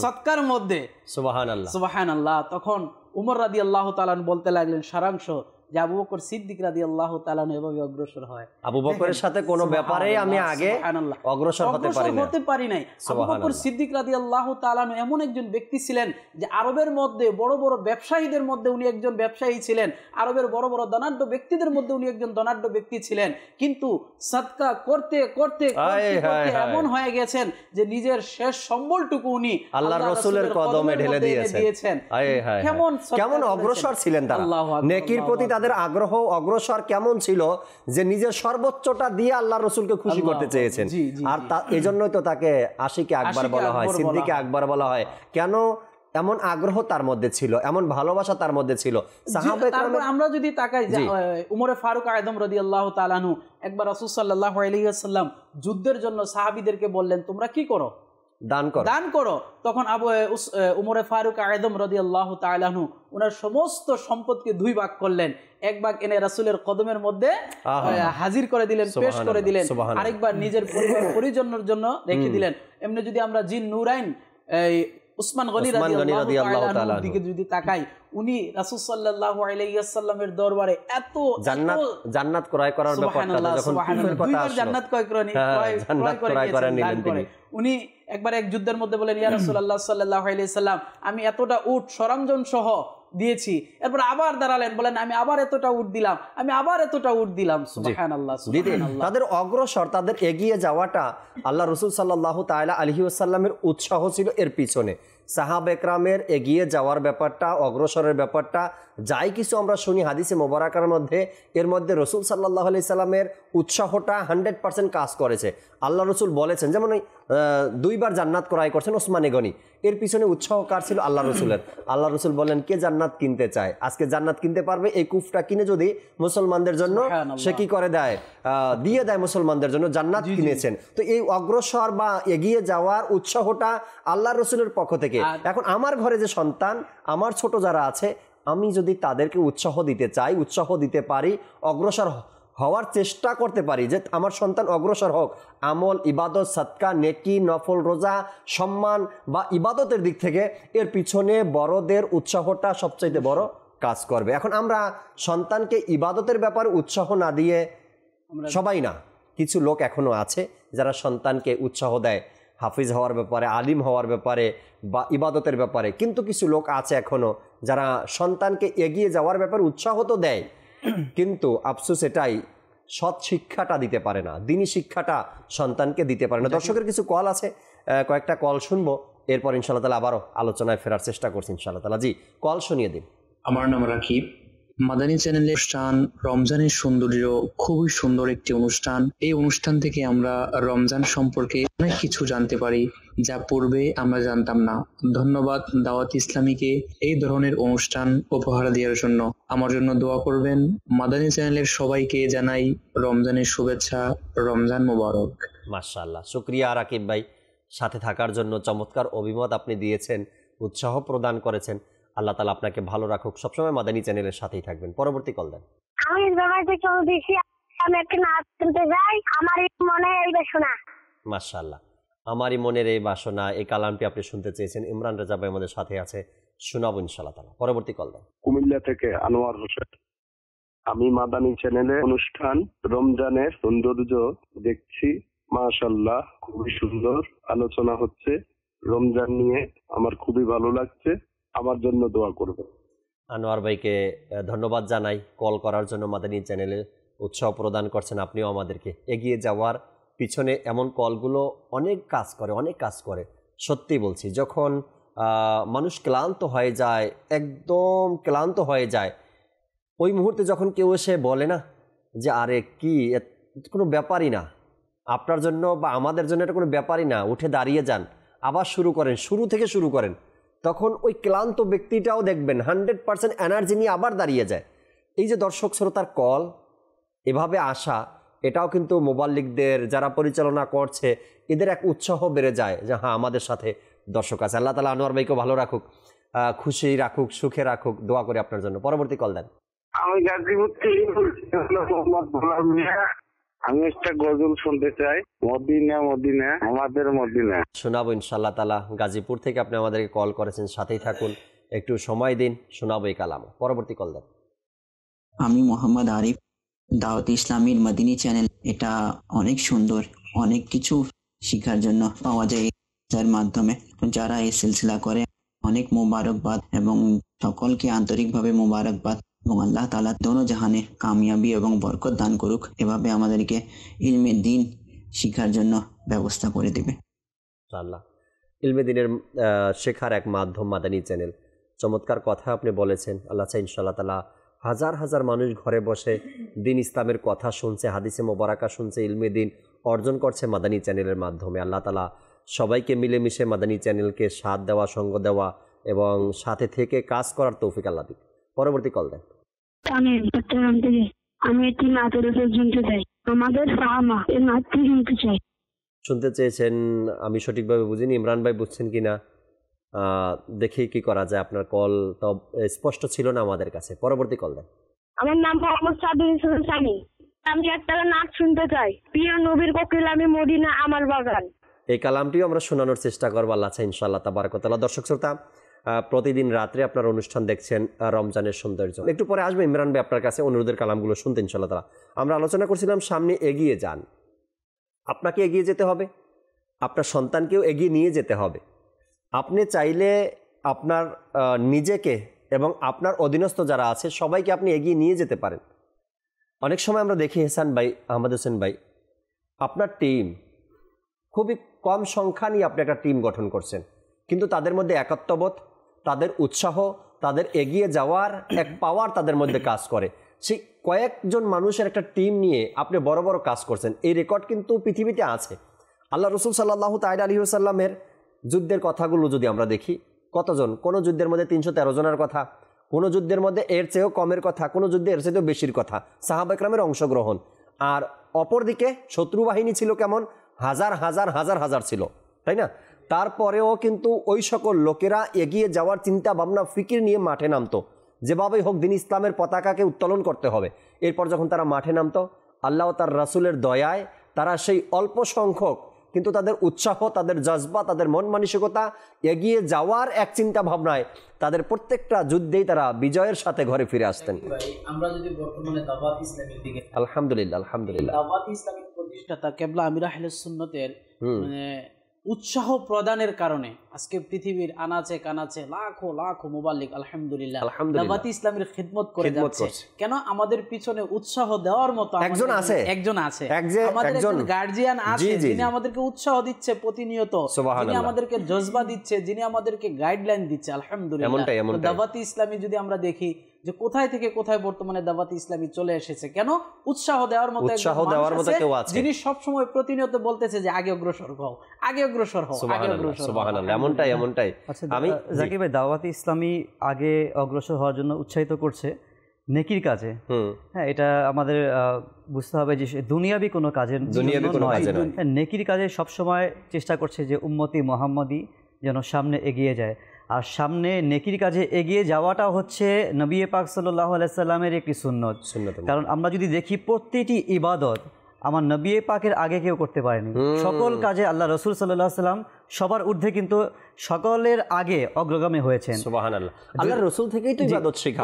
সদকার মধ্যে। সুবহানাল্লাহ, সুবহানাল্লাহ। তখন উমর রাদিয়াল্লাহু তাআলা বলতে লাগলেন সারাংশ যে আবু বকর সিদ্দিক রাদিয়াল্লাহু তাআলা এভাবে অগ্রসর হয়। আবু বকরের সাথে কোনো ব্যাপারে আমি আগে অগ্রসর হতে পারি নাই। আবু বকর সিদ্দিক রাদিয়াল্লাহু তাআলা এমন একজন ব্যক্তি ছিলেন যে আরবের মধ্যে বড় বড় ব্যবসায়ীদের মধ্যে উনি একজন ব্যবসায়ী ছিলেন, আরবের বড় বড় ধনাঢ্য ব্যক্তিদের মধ্যে উনি একজন ধনাঢ্য ব্যক্তি ছিলেন, কিন্তু সাদকা করতে করতে এমন হয়ে গেছেন যে নিজের শেষ সম্বলটুকু উনি আল্লাহর রাসূলের কদমে ঢেলে দিয়েছেন। কেমন অগ্রসর ছিলেন তারা, নেকির প্রতি তাদের আগ্রহ, অগ্রসর কেমন ছিল যে নিজের সর্বোচ্চটা দিয়ে আল্লাহর রাসূলকে খুশি করতে চেয়েছেন। আর এজন্যই তো তাকে আশিকে আকবর বলা হয়, সিদ্দিকে আকবর বলা হয়। কেন এমন আগ্রহ তার মধ্যে ছিল, এমন ভালোবাসা তার মধ্যে ছিল। তারপর আমরা যদি তাকাই, উমরে ফারুক আযম রাদিয়াল্লাহু তাআলা আনহু একবার রাসূল সাল্লাল্লাহু আলাইহি ওয়াসাল্লাম যুদ্ধের জন্য সাহাবীদেরকে বললেন, তোমরা কি করো? দান করো। তখন উমরে ফারুক আযম রাদিয়াল্লাহু তাআলা আনহু ওনার সমস্ত সম্পদকে দুই ভাগ করলেন। এক ভাগ এনে রাসূলের কদমের মধ্যে হাজির করে দিলেন, পেশ করে দিলেন, আরেকবার নিজের পরিজনের জন্য রেখে দিলেন। এমনি যদি আমরা জিন নুরাইন উসমান গনি রাদিয়াল্লাহু তাআলার দিকে যদি তাকাই, উনি রাসূল সাল্লাল্লাহু আলাইহি ওয়াসাল্লামের দরবারে এত জান্নাত ক্রয় করার ব্যাপারটা যখন কথা আসলো, জান্নাত ক্রয় করে নিলেন তিনি। উনি একবার এক যুদ্ধের মধ্যে বলেন, ইয়া রাসূলুল্লাহ সাল্লাল্লাহু আলাইহি ওয়াসাল্লাম, আমি এতটা উট সরঞ্জাম সহ দিয়েছি, এরপর আবার দাঁড়ালেন, বলেন আমি আবার এতটা উট দিলাম, আমি আবার এতটা উট দিলাম। সুবহানাল্লাহ, সুবহানাল্লাহ। তাদের অগ্রসর, তাদের এগিয়ে যাওয়াটা আল্লাহ রসুল সাল্লাল্লাহু তাআলা আলাইহি ওয়াসাল্লামের উৎসাহ ছিল এর পিছনে। সাহাবা একরামের এগিয়ে যাওয়ার ব্যাপারটা, অগ্রসরের ব্যাপারটা, যাই কিছু আমরা শুনি হাদিসে মোবারকার মধ্যে, এর মধ্যে রসুল সাল্লাল্লাহু আলাইহি সাল্লামের উৎসাহটা 100% কাজ করেছে। আল্লাহ রসুল বলেছেন, যেমন ওই 2 বার জান্নাত ক্রয় করছেন ওসমানে গনি, এর পিছনে উৎসাহ কার ছিল? আল্লাহ রসুলের। আল্লাহ রসুল বলেন, কে জান্নাত কিনতে চায়, আজকে জান্নাত কিনতে পারবে, এই কুফটা কিনে যদি মুসলমানদের জন্য সে কি করে দেয়, দিয়ে দেয় মুসলমানদের জন্য, জান্নাত কিনেছেন। তো এই অগ্রসর বা এগিয়ে যাওয়ার উৎসাহটা আল্লাহ রসুলের পক্ষ থেকে। এখন আমার ঘরে যে সন্তান, আমার ছোট যারা আছে, আমি যদি তাদেরকে উৎসাহ দিতে চাই, উৎসাহ দিতে পারি, অগ্রসর হওয়ার চেষ্টা করতে পারি যে আমার সন্তান অগ্রসর হোক, আমল, ইবাদত, সাদকা, নেকি, নফল, রোজা, সম্মান বা ইবাদতের দিক থেকে, এর পিছনে বড়দের উৎসাহটা সবচাইতে বড় কাজ করবে। এখন আমরা সন্তানকে ইবাদতের ব্যাপারে উৎসাহ না দিয়ে, সবাই না, কিছু লোক এখনো আছে যারা সন্তানকে উৎসাহ দেয় হাফিজ হওয়ার ব্যাপারে, আলিম হওয়ার ব্যাপারে বা ইবাদতের ব্যাপারে, কিন্তু কিছু লোক আছে এখনো যারা সন্তানকে এগিয়ে যাওয়ার ব্যাপারে উৎসাহ তো দেয়, কিন্তু আফসোস এটাই, সৎ শিক্ষাটা দিতে পারে না, দিনী শিক্ষাটা সন্তানকে দিতে পারে না। দর্শকের কিছু কল আছে, কয়েকটা কল শুনবো, এরপর ইনশাআল্লাহ তাআলা আবারও আলোচনায় ফেরার চেষ্টা করছি ইনশাআল্লাহ তাআলা। জি, কল শুনিয়ে দিন। আমার নাম রাকিব। মাদানী চ্যানেলের অনুষ্ঠান রমজানের সৌন্দর্য, খুবই সুন্দর একটি অনুষ্ঠান। এই অনুষ্ঠান থেকে আমরা রমজান সম্পর্কে অনেক কিছু জানতে পারি, যা পূর্বে আমরা জানতাম না। ধন্যবাদ দাওয়াত ইসলামীকে এই ধরনের অনুষ্ঠান উপহার দেওয়ার জন্য। আমার জন্য দোয়া করবেন। মাদানী চ্যানেলের সবাইকে জানাই রমজানের শুভেচ্ছা, রমজান মোবারক। মাশাআল্লাহ, শুকরিয়া রাকিব ভাই, সাথে থাকার জন্য চমৎকার অভিমত আপনি দিয়েছেন, উৎসাহ প্রদান করেছেন। আল্লাহ তাআলা আপনাকে ভালো রাখুক, সবসময় মাদানী চ্যানেলের সাথেই থাকবেন। পরবর্তী কল দেন। আমি আমি একটা নাচ শুনতে যাই, আমার মনে এই বাসনা। মাশাআল্লাহ, আমারই মনের এই বাসনা, এই কালামটি আপনি শুনতে চেয়েছেন। ইমরান রাজা ভাই আমাদের সাথে আছে, শোনাবো ইনশাআল্লাহ তাআলা। পরবর্তী কল দেন। কুমিল্লা থেকে আনোয়ার হোসেন। আমি মাদানী চ্যানেলে অনুষ্ঠান রমজানের সৌন্দর্য দেখছি, মাশাআল্লাহ খুবই সুন্দর আলোচনা হচ্ছে রমজান নিয়ে, আমার খুবই ভালো লাগছে। আমার জন্য দোয়া করবেন। আনোয়ার ভাইকে ধন্যবাদ জানাই কল করার জন্য, মাদানী চ্যানেলে উৎসাহ প্রদান করছেন আপনিও আমাদেরকে। এগিয়ে যাওয়ার পিছনে এমন কলগুলো অনেক কাজ করে, অনেক কাজ করে। সত্যি বলছি, যখন মানুষ ক্লান্ত হয়ে যায়, একদম ক্লান্ত হয়ে যায়, ওই মুহূর্তে যখন কেউ এসে বলে না যে আরে কি কোনো ব্যাপারই না, আপনার জন্য বা আমাদের জন্য এটা কোনো ব্যাপারই না, উঠে দাঁড়িয়ে যান, আবার শুরু করেন, শুরু থেকে শুরু করেন, তখন ওই ক্লান্ত ব্যক্তিটাও দেখবেন 100% এনার্জি নিয়ে আবার দাঁড়িয়ে যায়। এই যে দর্শক শ্রোতার কল এভাবে আসা, এটাও কিন্তু মোবাল্লিকদের যারা পরিচালনা করছে এদের এক উৎসাহ বেড়ে যায় যে হ্যাঁ আমাদের সাথে দর্শক আছে। আল্লাহ তাআলা আনোয়ার ভাইকে ভালো রাখুক, খুশি রাখুক, সুখে রাখুক, দোয়া করি আপনার জন্য। পরবর্তী কল দেন। আমি গাজীপুর থেকে মোহাম্মদ ভোলা মিয়া। আমি একটা গজল শুনতে চাই, মদিনা মদিনা আমাদের মদিনা। শোনাবো ইনশাআল্লাহ তাআলা। গাজীপুর থেকে আপনি আমাদেরকে কল করেছেন, সাথেই থাকুন, একটু সময় দিন, শোনাবো এই কালাম। পরবর্তী কল দেন। আমি মোহাম্মদ আরিফ, দাওয়াত ইসলামীর মদিনী চ্যানেল, এটা অনেক সুন্দর, অনেক কিছু শিখার জন্য পাওয়া যায় এর মাধ্যমে। যারা এই সিলসিলা করে অনেক মোবারকবাদ এবং সকলকে আন্তরিকভাবে মোবারকবাদ, এবং আল্লাহ তাআলা দোনো জাহানে কামিয়াবি এবং বরকত দান করুক। এভাবে আমাদেরকে ইলমে দিন শিখার জন্য ব্যবস্থা করে দেবে ইনশাআল্লাহ। ইলমে দিনের শেখার এক মাধ্যম মাদানী চ্যানেল। চমৎকার কথা আপনি বলেছেন। আল্লাহ চাই ইনশাআল্লাহ তাআলা হাজার হাজার মানুষ ঘরে বসে দিন ইসলামের কথা শুনছে, হাদিসে মোবারকা শুনছে, ইলমে দিন অর্জন করছে মাদানী চ্যানেলের মাধ্যমে। আল্লাহ তাআলা সবাইকে মিলেমিশে মাদানী চ্যানেলকে সাথ দেওয়া, সঙ্গ দেওয়া এবং সাথে থেকে কাজ করার তৌফিক আল্লাহ দিক। পরবর্তী কল দেন। আমি একটি নাচের শুনতে চাই, আমাদের ফাহামা এই নাচটি শুনতে চাই। শুনতে চেয়েছেন, আমি সঠিকভাবে বুঝিনি, ইমরান ভাই বুঝছেন কিনা দেখি কি করা যায়। আপনার কল তো স্পষ্ট ছিল না আমাদের কাছে। পরবর্তী কল দেন। আমার নাম মোহাম্মদ সাদুল ইসলাম সানি। আমি একটা নাচ শুনতে চাই, প্রিয় নবীর কোকিল আমি মদিনা আমার বাগান। এই কালামটিও আমরা শোনানোর চেষ্টা করবো আল্লাহ চাই ইনশাআল্লাহ তাবারক ওয়া তাআলা। দর্শক শ্রোতা, প্রতিদিন রাত্রে আপনার অনুষ্ঠান দেখছেন রমজানের সৌন্দর্য। একটু পরে আসবে ইমরান ভাই আপনার কাছে অনুরোধের কালামগুলো শুনতে ইনশাআল্লাহ তাআলা। আমরা আলোচনা করছিলাম সামনে এগিয়ে যান, আপনাকে এগিয়ে যেতে হবে, আপনার সন্তানকেও এগিয়ে নিয়ে যেতে হবে। আপনি চাইলে আপনার নিজেকে এবং আপনার অধীনস্থ যারা আছে সবাইকে আপনি এগিয়ে নিয়ে যেতে পারেন। অনেক সময় আমরা দেখি হাসান ভাই, আহমদ হোসেন ভাই, আপনার টিম খুবই কম সংখ্যা নিয়ে আপনি একটা টিম গঠন করছেন, কিন্তু তাদের মধ্যে একত্ববোধ, তাদের উৎসাহ, তাদের এগিয়ে যাওয়ার এক পাওয়ার তাদের মধ্যে কাজ করে। সেই কয়েকজন মানুষের একটা টিম নিয়ে আপনি বড় বড় কাজ করছেন, এই রেকর্ড কিন্তু পৃথিবীতে আছে। আল্লাহ রসুল সাল্লাল্লাহু তাআলা আলাইহি ওয়াসাল্লামের যুদ্ধের কথাগুলো যদি আমরা দেখি, কতজন, কোনো যুদ্ধের মধ্যে 313 জনের কথা, কোনো যুদ্ধের মধ্যে এর চেয়েও কমের কথা, কোনো যুদ্ধে এর চেয়েও বেশির কথা, সাহাবা একরামের অংশগ্রহণ। আর অপরদিকে শত্রু বাহিনী ছিল কেমন, হাজার হাজার হাজার হাজার ছিল, তাই না? তারপরেও কিন্তু ওই সকল লোকেরা এগিয়ে যাওয়ার চিন্তা ভাবনা ফিকির নিয়ে মাঠে নামতো, যেভাবেই হোক দিন ইসলামের পতাকাকে উত্তোলন করতে হবে। এরপর যখন তারা মাঠে নামতো, আল্লাহ তার রাসূলের দয়ায় তারা সেই অল্প সংখ্যক কিন্তু তাদের উৎসাহ, তাদের জজবা, তাদের মন মানসিকতা, এগিয়ে যাওয়ার এক চিন্তা ভাবনায় তাদের প্রত্যেকটা যুদ্ধেই তারা বিজয়ের সাথে ঘরে ফিরে আসতেন। আমরা যদি বর্তমানে দাওয়াত ইসলামের দিকে, আলহামদুলিল্লাহ আলহামদুলিল্লাহ, দাওয়াত ইসলামের প্রতিষ্ঠাতা কেবলা আমির আহলে সুন্নতের মানে উৎসাহ প্রদানের কারণে আজকে পৃথিবীর আনাচে কানাচে লাখো লাখো মুবাল্লিগ আলহামদুলিল্লাহ দাওয়াত ইসলামের খিদমত করে যাচ্ছে। কেন? আমাদের পিছনে উৎসাহ দেওয়ার মতো একজন আছে, আমাদের একজন গার্জিয়ান আছে যিনি আমাদেরকে উৎসাহ দিচ্ছে প্রতিনিয়ত, যিনি আমাদেরকে জজবা দিচ্ছে, যিনি আমাদেরকে গাইডলাইন দিচ্ছে। আলহামদুলিল্লাহ, দাওয়াত ইসলামী যদি আমরা দেখি যে কোথায় থেকে কোথায় বর্তমানে দাওয়াত ইসলামী চলে এসেছে, কেন? উৎসাহ দেওয়ার মতো কেউ আছে যিনি সবসময় প্রতিনিয়ত বলতেছে যে আগে অগ্রসর হও, আগে অগ্রসর হও, আগে অগ্রসর হও। এমনটাই আমি জাকির ভাই, দাওয়াত ইসলামী আগে অগ্রসর হওয়ার জন্য উৎসাহিত করছে নেকির কাজে। হ্যাঁ, এটা আমাদের বুঝতে হবে যে দুনিয়াবি কোনো কাজের নয়, নেকির কাজে সবসময় চেষ্টা করছে যে উম্মতি মুহাম্মাদি যেন সামনে এগিয়ে যায়। আর সামনে নেকির কাজে এগিয়ে যাওয়াটা হচ্ছে নবী পাক সাল্লাল্লাহু আলাইহি সাল্লামের একটি সুন্নত। কারণ আমরা যদি দেখি প্রতিটি ইবাদত আমার নবী পাকের আগে কেউ করতে পারেনি। সকল কাজে আল্লাহ রসুল সাল্লাল্লাহু আলাইহি সাল্লাম সবার ঊর্ধ্বে, কিন্তু সকলের আগে অগ্রগামী হয়েছেন। সুবহানাল্লাহ, আল্লাহ রসুল থেকেই তো ইবাদত শেখা।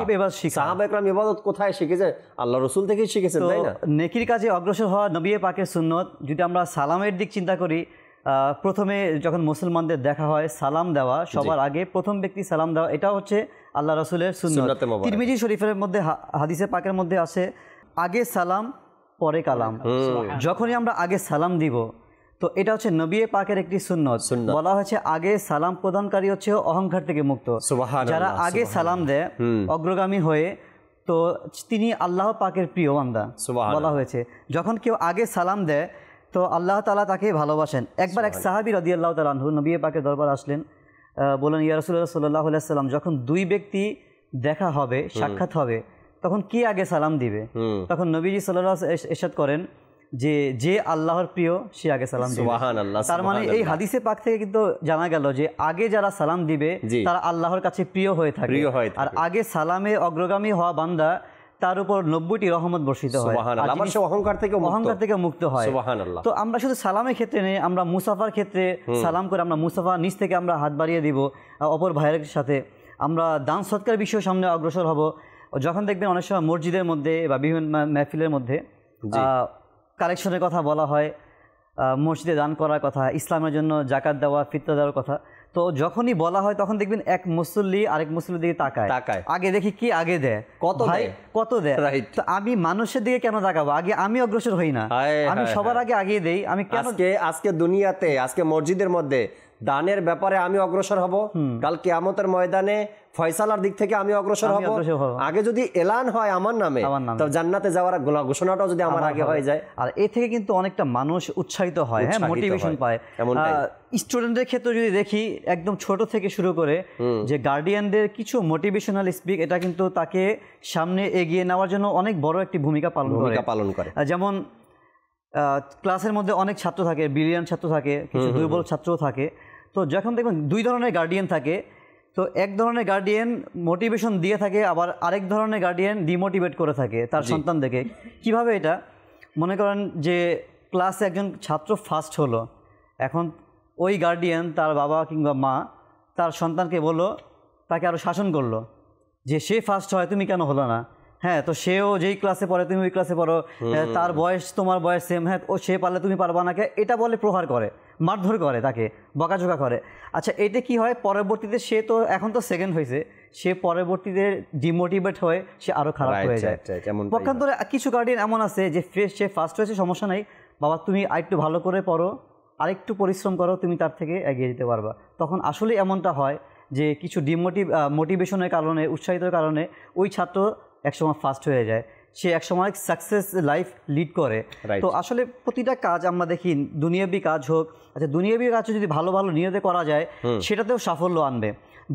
সাহাবা একরাম ইবাদত কোথায় শিখেছে? আল্লাহ রসুল থেকেই শিখেছেন, তাই না? নেকির কাজে অগ্রসর হওয়া নবী পাকের সুন্নত। যদি আমরা সালামের দিক চিন্তা করি, প্রথমে যখন মুসলমানদের দেখা হয় সালাম দেওয়া, সবার আগে প্রথম ব্যক্তি সালাম দেওয়া, এটা হচ্ছে আল্লাহ রসুলের সুন্নত। তিরমিজি শরীফের মধ্যে হাদিসে পাকের মধ্যে আছে আগে সালাম পরে কালাম। যখনই আমরা আগে সালাম দিব তো এটা হচ্ছে নবী পাকের একটি সুন্নত। বলা হয়েছে আগে সালাম প্রদানকারী হচ্ছে অহংকার থেকে মুক্ত। যারা আগে সালাম দেয় অগ্রগামী হয়ে, তো তিনি আল্লাহ পাকের প্রিয় বান্দা বলা হয়েছে। যখন কেউ আগে সালাম দেয় তো আল্লাহ তাআলা তাকে ভালোবাসেন। একবার এক সাহাবী রাদিয়াল্লাহু তাআলা আনহু নবী পাকের দরবার আসলেন, বললেন ইয়া রাসূলুল্লাহ সাল্লাল্লাহু আলাইহি ওয়াসাল্লাম, যখন দুই ব্যক্তি দেখা হবে, সাক্ষাৎ হবে, তখন কে আগে সালাম দিবে? তখন নবীজি সাল্লাল্লাহু আলাইহি ওয়াসাল্লাম ইরশাদ করেন যে আল্লাহর প্রিয় সে আগে সালাম দিবে। তার মানে এই হাদিসে পাক থেকে কিন্তু জানা গেল যে আগে যারা সালাম দিবে তারা আল্লাহর কাছে প্রিয় হয়ে থাকে। আর আগে সালামে অগ্রগামী হওয়া বান্দা তার উপর 90টি রহমত বর্ষিত হয়, অহংকার থেকে মুক্ত হয়। তো আমরা শুধু সালামের ক্ষেত্রে নেই, আমরা মুসাফার ক্ষেত্রে সালাম করে আমরা মুসাফা নিচ থেকে আমরা হাত বাড়িয়ে দিব অপর ভাইয়ের সাথে। আমরা দান সৎকার বিষয়ে সামনে অগ্রসর হব। যখন দেখবেন অনেক সময় মসজিদের মধ্যে বা বিভিন্ন মেহফিলের মধ্যে কালেকশনের কথা বলা হয়, মসজিদে দান করার কথা, ইসলামের জন্য জাকাত দেওয়া, ফিতরা দেওয়ার কথা, তো যখনই বলা হয় তখন দেখবেন এক মুসল্লি আরেক মুসল্লির দিকে তাকায়। আগে দেখি কি আগে দেয়, কত দেয়। তো আমি মানুষের দিকে কেন তাকাবো? আগে আমি অগ্রসর হই না, আমি সবার আগে আগিয়ে দেই। আমি কেন আজকে দুনিয়াতে, আজকে মসজিদের মধ্যে দানের ব্যাপারে আমি অগ্রসর হব, কাল কিয়ামতের ময়দানে ফয়সালার দিক থেকে আমি অগ্রসর হব। আগে যদি এলান হয় আমার নামে, তো জান্নাতে যাওয়ার ঘোষণাটাও যদি আমার আগে হয়ে যায়। আর এ থেকে কিন্তু অনেকটা মানুষ উৎসাহিত হয়, হ্যাঁ, মোটিভেশন পায়। স্টুডেন্টদের ক্ষেত্রে যদি দেখি, একদম ছোট থেকে শুরু করে যে গার্ডিয়ানদের কিছু মোটিভেশনাল স্পিক, এটা কিন্তু তাকে সামনে এগিয়ে নেওয়ার জন্য অনেক বড় একটি ভূমিকা পালন করে। যেমন ক্লাসের মধ্যে অনেক ছাত্র থাকে, ব্রিলিয়ান্ট ছাত্র থাকে, কিছু দুর্বল ছাত্রও থাকে। তো যখন দেখবেন দুই ধরনের গার্ডিয়ান থাকে, তো এক ধরনের গার্ডিয়ান মোটিভেশন দিয়ে থাকে, আবার আরেক ধরনের গার্ডিয়ান ডিমোটিভেট করে থাকে তার সন্তানদেরকে। কিভাবে? এটা মনে করেন যে ক্লাসে একজন ছাত্র ফার্স্ট হলো, এখন ওই গার্ডিয়ান তার বাবা কিংবা মা তার সন্তানকে বললো, তাকে আরও শাসন করলো যে সে ফার্স্ট হয়, তুমি কেন হলো না? হ্যাঁ, তো সেও যেই ক্লাসে পড়ে তুমি ওই ক্লাসে পড়ো, তার বয়স তোমার বয়স সেম, হ্যাঁ, ও সে পারলে তুমি পারবা না, এটা বলে প্রহার করে, মারধর করে, তাকে বকাঝোকা করে। আচ্ছা, এটা কি হয়? পরবর্তীতে সে তো এখন তো সেকেন্ড হয়েছে, সে পরবর্তীতে ডিমোটিভেট হয়ে সে আরও খারাপ হয়ে যায়। পক্ষান্তরে কিছু গার্ডিয়ান এমন আছে যে সে ফার্স্ট হয়েছে, সমস্যা নেই বাবা, তুমি আরেকটু ভালো করে পড়ো, আরেকটু পরিশ্রম করো, তুমি তার থেকে এগিয়ে যেতে পারবা। তখন আসলে এমনটা হয় যে কিছু মোটিভেশনের কারণে, উৎসাহিতের কারণে ওই ছাত্র একসময় ফার্স্ট হয়ে যায়, সে একসময় সাকসেস লাইফ লিড করে। তো আসলে প্রতিটা কাজ আমরা দেখি, দুনিয়াবি কাজ হোক, আচ্ছা দুনিয়াবি কাজ যদি ভালো ভালো নিয়তে করা যায় সেটাতেও সাফল্য আনবে।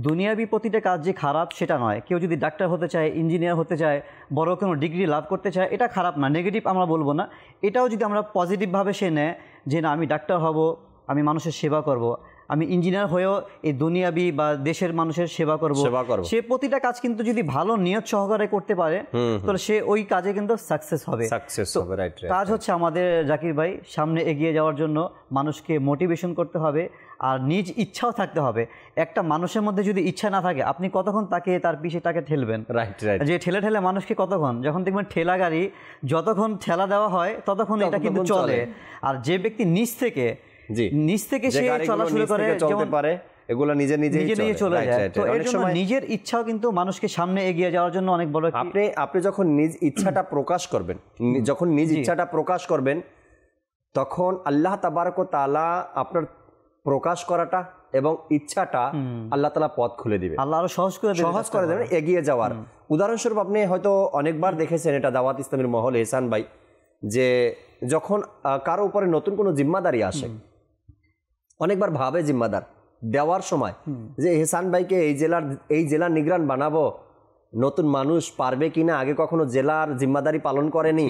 দুনিয়াবি প্রতিটা কাজ যে খারাপ সেটা নয়। কেউ যদি ডাক্তার হতে চায়, ইঞ্জিনিয়ার হতে চায়, বড় কোনো ডিগ্রি লাভ করতে চায়, এটা খারাপ না, নেগেটিভ আমরা বলবো না। এটাও যদি আমরা পজিটিভভাবে সে নেয় যে না আমি ডাক্তার হব, আমি মানুষের সেবা করব, আমি ইঞ্জিনিয়ার হয়েও এই দুনিয়াবি বা দেশের মানুষের সেবা করব, সে প্রতিটা কাজ কিন্তু যদি ভালো নিয়ত সহকারে করতে পারে তাহলে সে ওই কাজে কিন্তু সাকসেস হবে। কাজ হচ্ছে আমাদের জাকির ভাই সামনে এগিয়ে যাওয়ার জন্য মানুষকে মোটিভেশন করতে হবে আর নিজ ইচ্ছাও থাকতে হবে। একটা মানুষের মধ্যে যদি ইচ্ছা না থাকে আপনি কতক্ষণ তাকে তার পিছে তাকে ঠেলবেন? যে ঠেলে ঠেলে মানুষকে কতক্ষণ, যখন দেখবেন ঠেলা গাড়ি যতক্ষণ ঠেলা দেওয়া হয় ততক্ষণ এটা কিন্তু চলে। আর যে ব্যক্তি নিজ থেকে সে চলা শুরু করে, চলতে পারে, এগুলো নিজে চলে যায়। তো এর জন্য নিজের ইচ্ছাও কিন্তু মানুষকে সামনে এগিয়ে যাওয়ার জন্য অনেক বড়। আপনি যখন নিজ ইচ্ছাটা প্রকাশ করবেন, যখন নিজ ইচ্ছাটা প্রকাশ করবেন তখন আল্লাহ তাবারক ওয়া তাআলা আপনার প্রকাশ করাটা এবং ইচ্ছাটা আল্লাহ তাআলা পথ খুলে দিবে, আল্লাহ আরো সহজ করে দেবেন এগিয়ে যাওয়ার। উদাহরণস্বরূপ আপনি হয়তো অনেকবার দেখেছেন এটা দাওয়াত ইসলামের মহলে, এহসান ভাই, যে যখন কারো উপরে নতুন কোনো জিম্মাদারি আসে, অনেকবার ভাবে জিম্মাদার দেওয়ার সময় যে এহসান ভাইকে এই জেলার নিগরান বানাবো, নতুন মানুষ পারবে কিনা, আগে কখনো জেলার জিম্মাদারি পালন করেনি,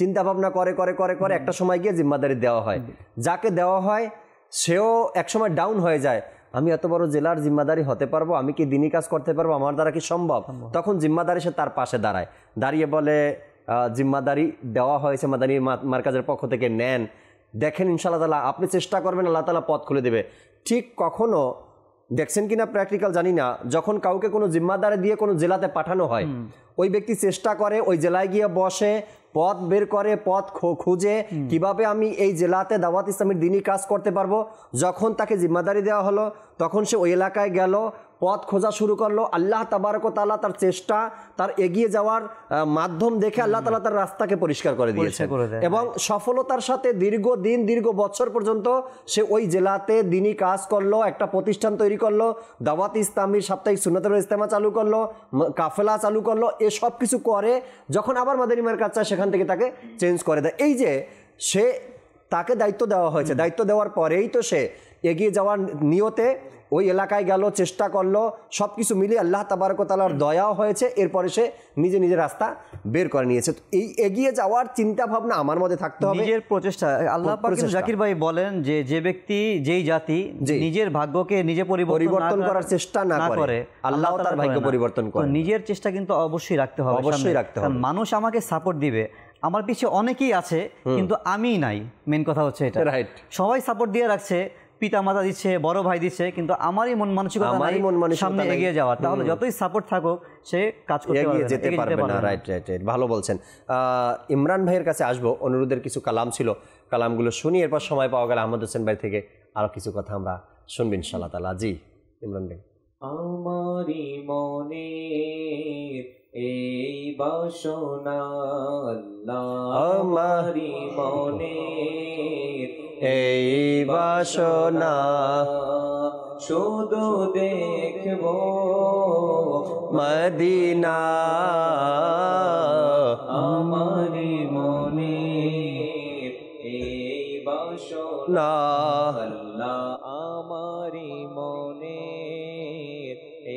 চিন্তা ভাবনা করে করে করে করে একটা সময় গিয়ে জিম্মাদারি দেওয়া হয়। যাকে দেওয়া হয় সেও একসময় ডাউন হয়ে যায়, আমি এত বড় জেলার জিম্মাদারি হতে পারবো, আমি কি দিনী কাজ করতে পারবো, আমার দ্বারা কি সম্ভব? তখন জিম্মাদারি সে তার পাশে দাঁড়িয়ে বলে জিম্মাদারি দেওয়া হয়েছে মাদানী মার্কাজের পক্ষ থেকে, নেন, দেখেন ইনশাআল্লাহ তাআলা আপনি চেষ্টা করবেন, আল্লাহ তাআলা পথ খুলে দেবে। ঠিক কখনো দেখছেন কিনা প্র্যাকটিক্যাল জানি না, যখন কাউকে কোনো জিম্মাদারি দিয়ে কোনো জেলাতে পাঠানো হয়, ওই ব্যক্তি চেষ্টা করে ওই জেলায় গিয়ে বসে পথ বের করে, পথ খুঁজে কিভাবে আমি এই জেলাতে দাওয়াত ইসলামের দ্বীনি কাজ করতে পারবো। যখন তাকে জিম্মাদারি দেওয়া হলো তখন সে ওই এলাকায় গেল, পথ খোঁজা শুরু করলো। আল্লাহ তাবারক ওয়া তাআলা তার চেষ্টা, তার এগিয়ে যাওয়ার মাধ্যম দেখে আল্লাহ তাআলা তার রাস্তাকে পরিষ্কার করে দিয়েছে এবং সফলতার সাথে দীর্ঘদিন, দীর্ঘ বছর পর্যন্ত সে ওই জেলাতে দ্বীনি কাজ করলো, একটা প্রতিষ্ঠান তৈরি করলো, দাওয়াত ইসলামীর সাপ্তাহিক সুন্নাতুল ইজতেমা চালু করলো, কাফেলা চালু করলো, এসব কিছু করে যখন আবার মাদানী মার্কাজ চায় সেখান থেকে তাকে চেঞ্জ করে দেয়। এই যে সে তাকে দায়িত্ব দেওয়া হয়েছে, দায়িত্ব দেওয়ার পরেই তো সে এগিয়ে যাওয়ার নিয়তে ওই এলাকায় গেল, চেষ্টা করলো, সব কিছু মিলিয়ে আল্লাহ তাবারক ওয়া তাআলার দয়াও হয়েছে, এরপরে সে নিজের রাস্তা বের করে নিয়েছে। এই এগিয়ে যাওয়ার চিন্তা ভাবনা আমার মধ্যে থাকতে হবে, নিজের প্রচেষ্টা। আল্লাহ পাক জাকির ভাই বলেন যে ব্যক্তি, যেই জাতি নিজের ভাগ্যকে নিজে পরিবর্তন করার চেষ্টা না করে আল্লাহ তার ভাগ্য পরিবর্তন করে। নিজের চেষ্টা কিন্তু অবশ্যই রাখতে হবে, অবশ্যই রাখতে হবে। মানুষ আমাকে সাপোর্ট দিবে, আমার পিছে অনেকেই আছে কিন্তু আমিই নাই, মেন কথা হচ্ছে এটা। সবাই সাপোর্ট দিয়ে রাখছে, পিতা মাতা দিচ্ছে, বড় ভাই দিচ্ছে, কিন্তু আমারই মন মানসিকতা সামনে এগিয়ে যাওয়ার। তাহলে যতই সাপোর্ট থাকুক সে কাজ করতে যেতে পারবে না। রাইট, ভালো বলছেন। ইমরান ভাইয়ের কাছে আসবো, অনুরোধের কিছু কালাম ছিল, কালামগুলো শুনি, এরপর সময় পাওয়া গেলে আহমদ হোসেন ভাই থেকে আরো কিছু কথা আমরা শুনবো ইনশাআল্লাহ তাআলা। জি ইমরান ভাই। আমারি মনে এই বাসনা আল্লাহ, আমারি মনে এই বাসনা, শুধু দেখব মদিনা, আমারি মনে এই বাসনা আল্লাহ, আমারি মনে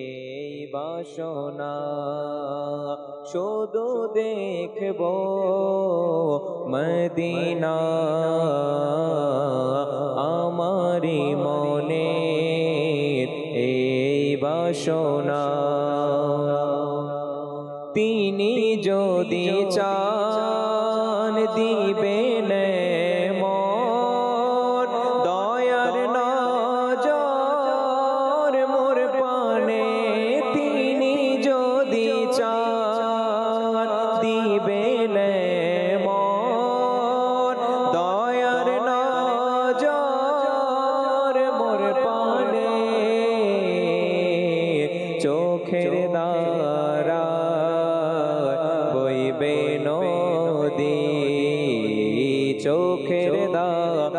এই বাসনা, শুধু দেখব মদিনা, আমারি মনে এই বাসনা। তিনি যদি চান দিবেন মোর দয়ার নজর মোর পানে, তিনি যদি চান দিবেন মোর দয়ার নজর মোর পানে, চোখের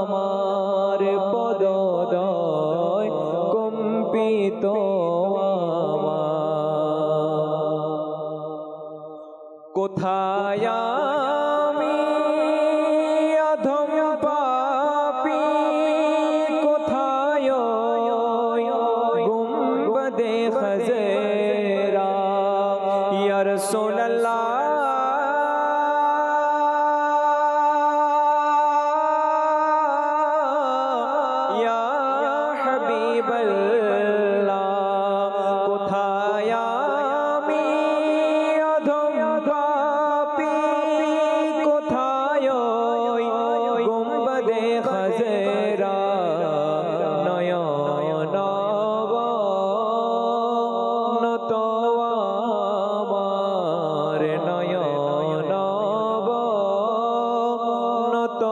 আমার পদদয় কম্পিত কোথায় আমি অধম পাপী, কোথায় গুম্বদে খজরা ইয়া রাসূলুল্লাহ ইয়া হাবিবাল্লাহ, কোথায় আমি অধম পাপী, কোথায় গুম্বদে খজরা নয়ন নত আমার নয়ন নত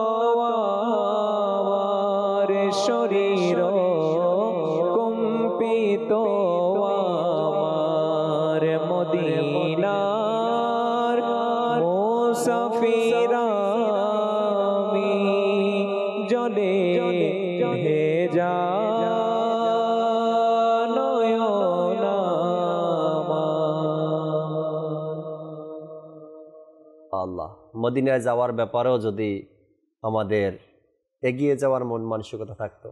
আমার শরীর কম্পিত আমার মদিনার মুসাফির আমি জলে ভেজা নয়ন আল্লাহ, মদিনায় যাওয়ার ব্যাপারেও যদি আমাদের এগিয়ে যাওয়ার মন মানসিকতা থাকতো,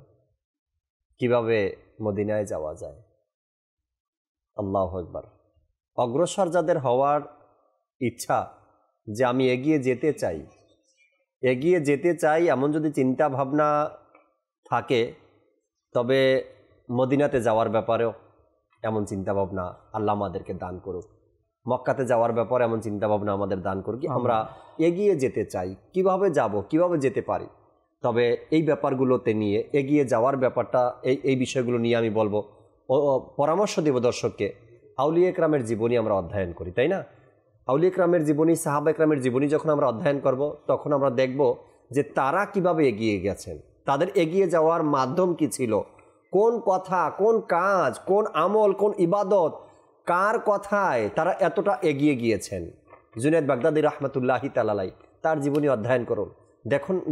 কিভাবে মদিনায় যাওয়া যায়। আল্লাহু আকবার। অগ্রসর যাদের হওয়ার ইচ্ছা যে আমি এগিয়ে যেতে চাই এমন যদি চিন্তা ভাবনা থাকে, তবে মদিনাতে যাওয়ার ব্যাপারেও এমন চিন্তা ভাবনা আল্লাহ আমাদেরকে দান করুক। মক্কাতে যাওয়ার ব্যাপারে এমন চিন্তা ভাবনা আমাদের দান করুক। আমরা এগিয়ে যেতে চাই, কিভাবে যাব, কিভাবে যেতে পারি। তবে এই ব্যাপারগুলোতে নিয়ে এগিয়ে যাওয়ার ব্যাপারটা এই বিষয়গুলো নিয়ে আমি বলবো, পরামর্শ দেব দর্শককে। আউলিয়া ইকরামের জীবনী আমরা অধ্যয়ন করি, তাই না? আউলিয়া ইকরামের জীবনী, সাহাবা ইকরামের জীবনী যখন আমরা অধ্যয়ন করব, তখন আমরা দেখব যে তারা কিভাবে এগিয়ে গেছেন, তাদের এগিয়ে যাওয়ার মাধ্যম কি ছিল, কোন কথা, কোন কাজ, কোন আমল, কোন ইবাদত, কার কথায় তারা এতটা এগিয়ে গিয়েছেন। জুনায়েদ বাগদাদী রাহমাতুল্লাহি তাআলা আলাইহি, তার জীবনী অধ্যয়ন করুন,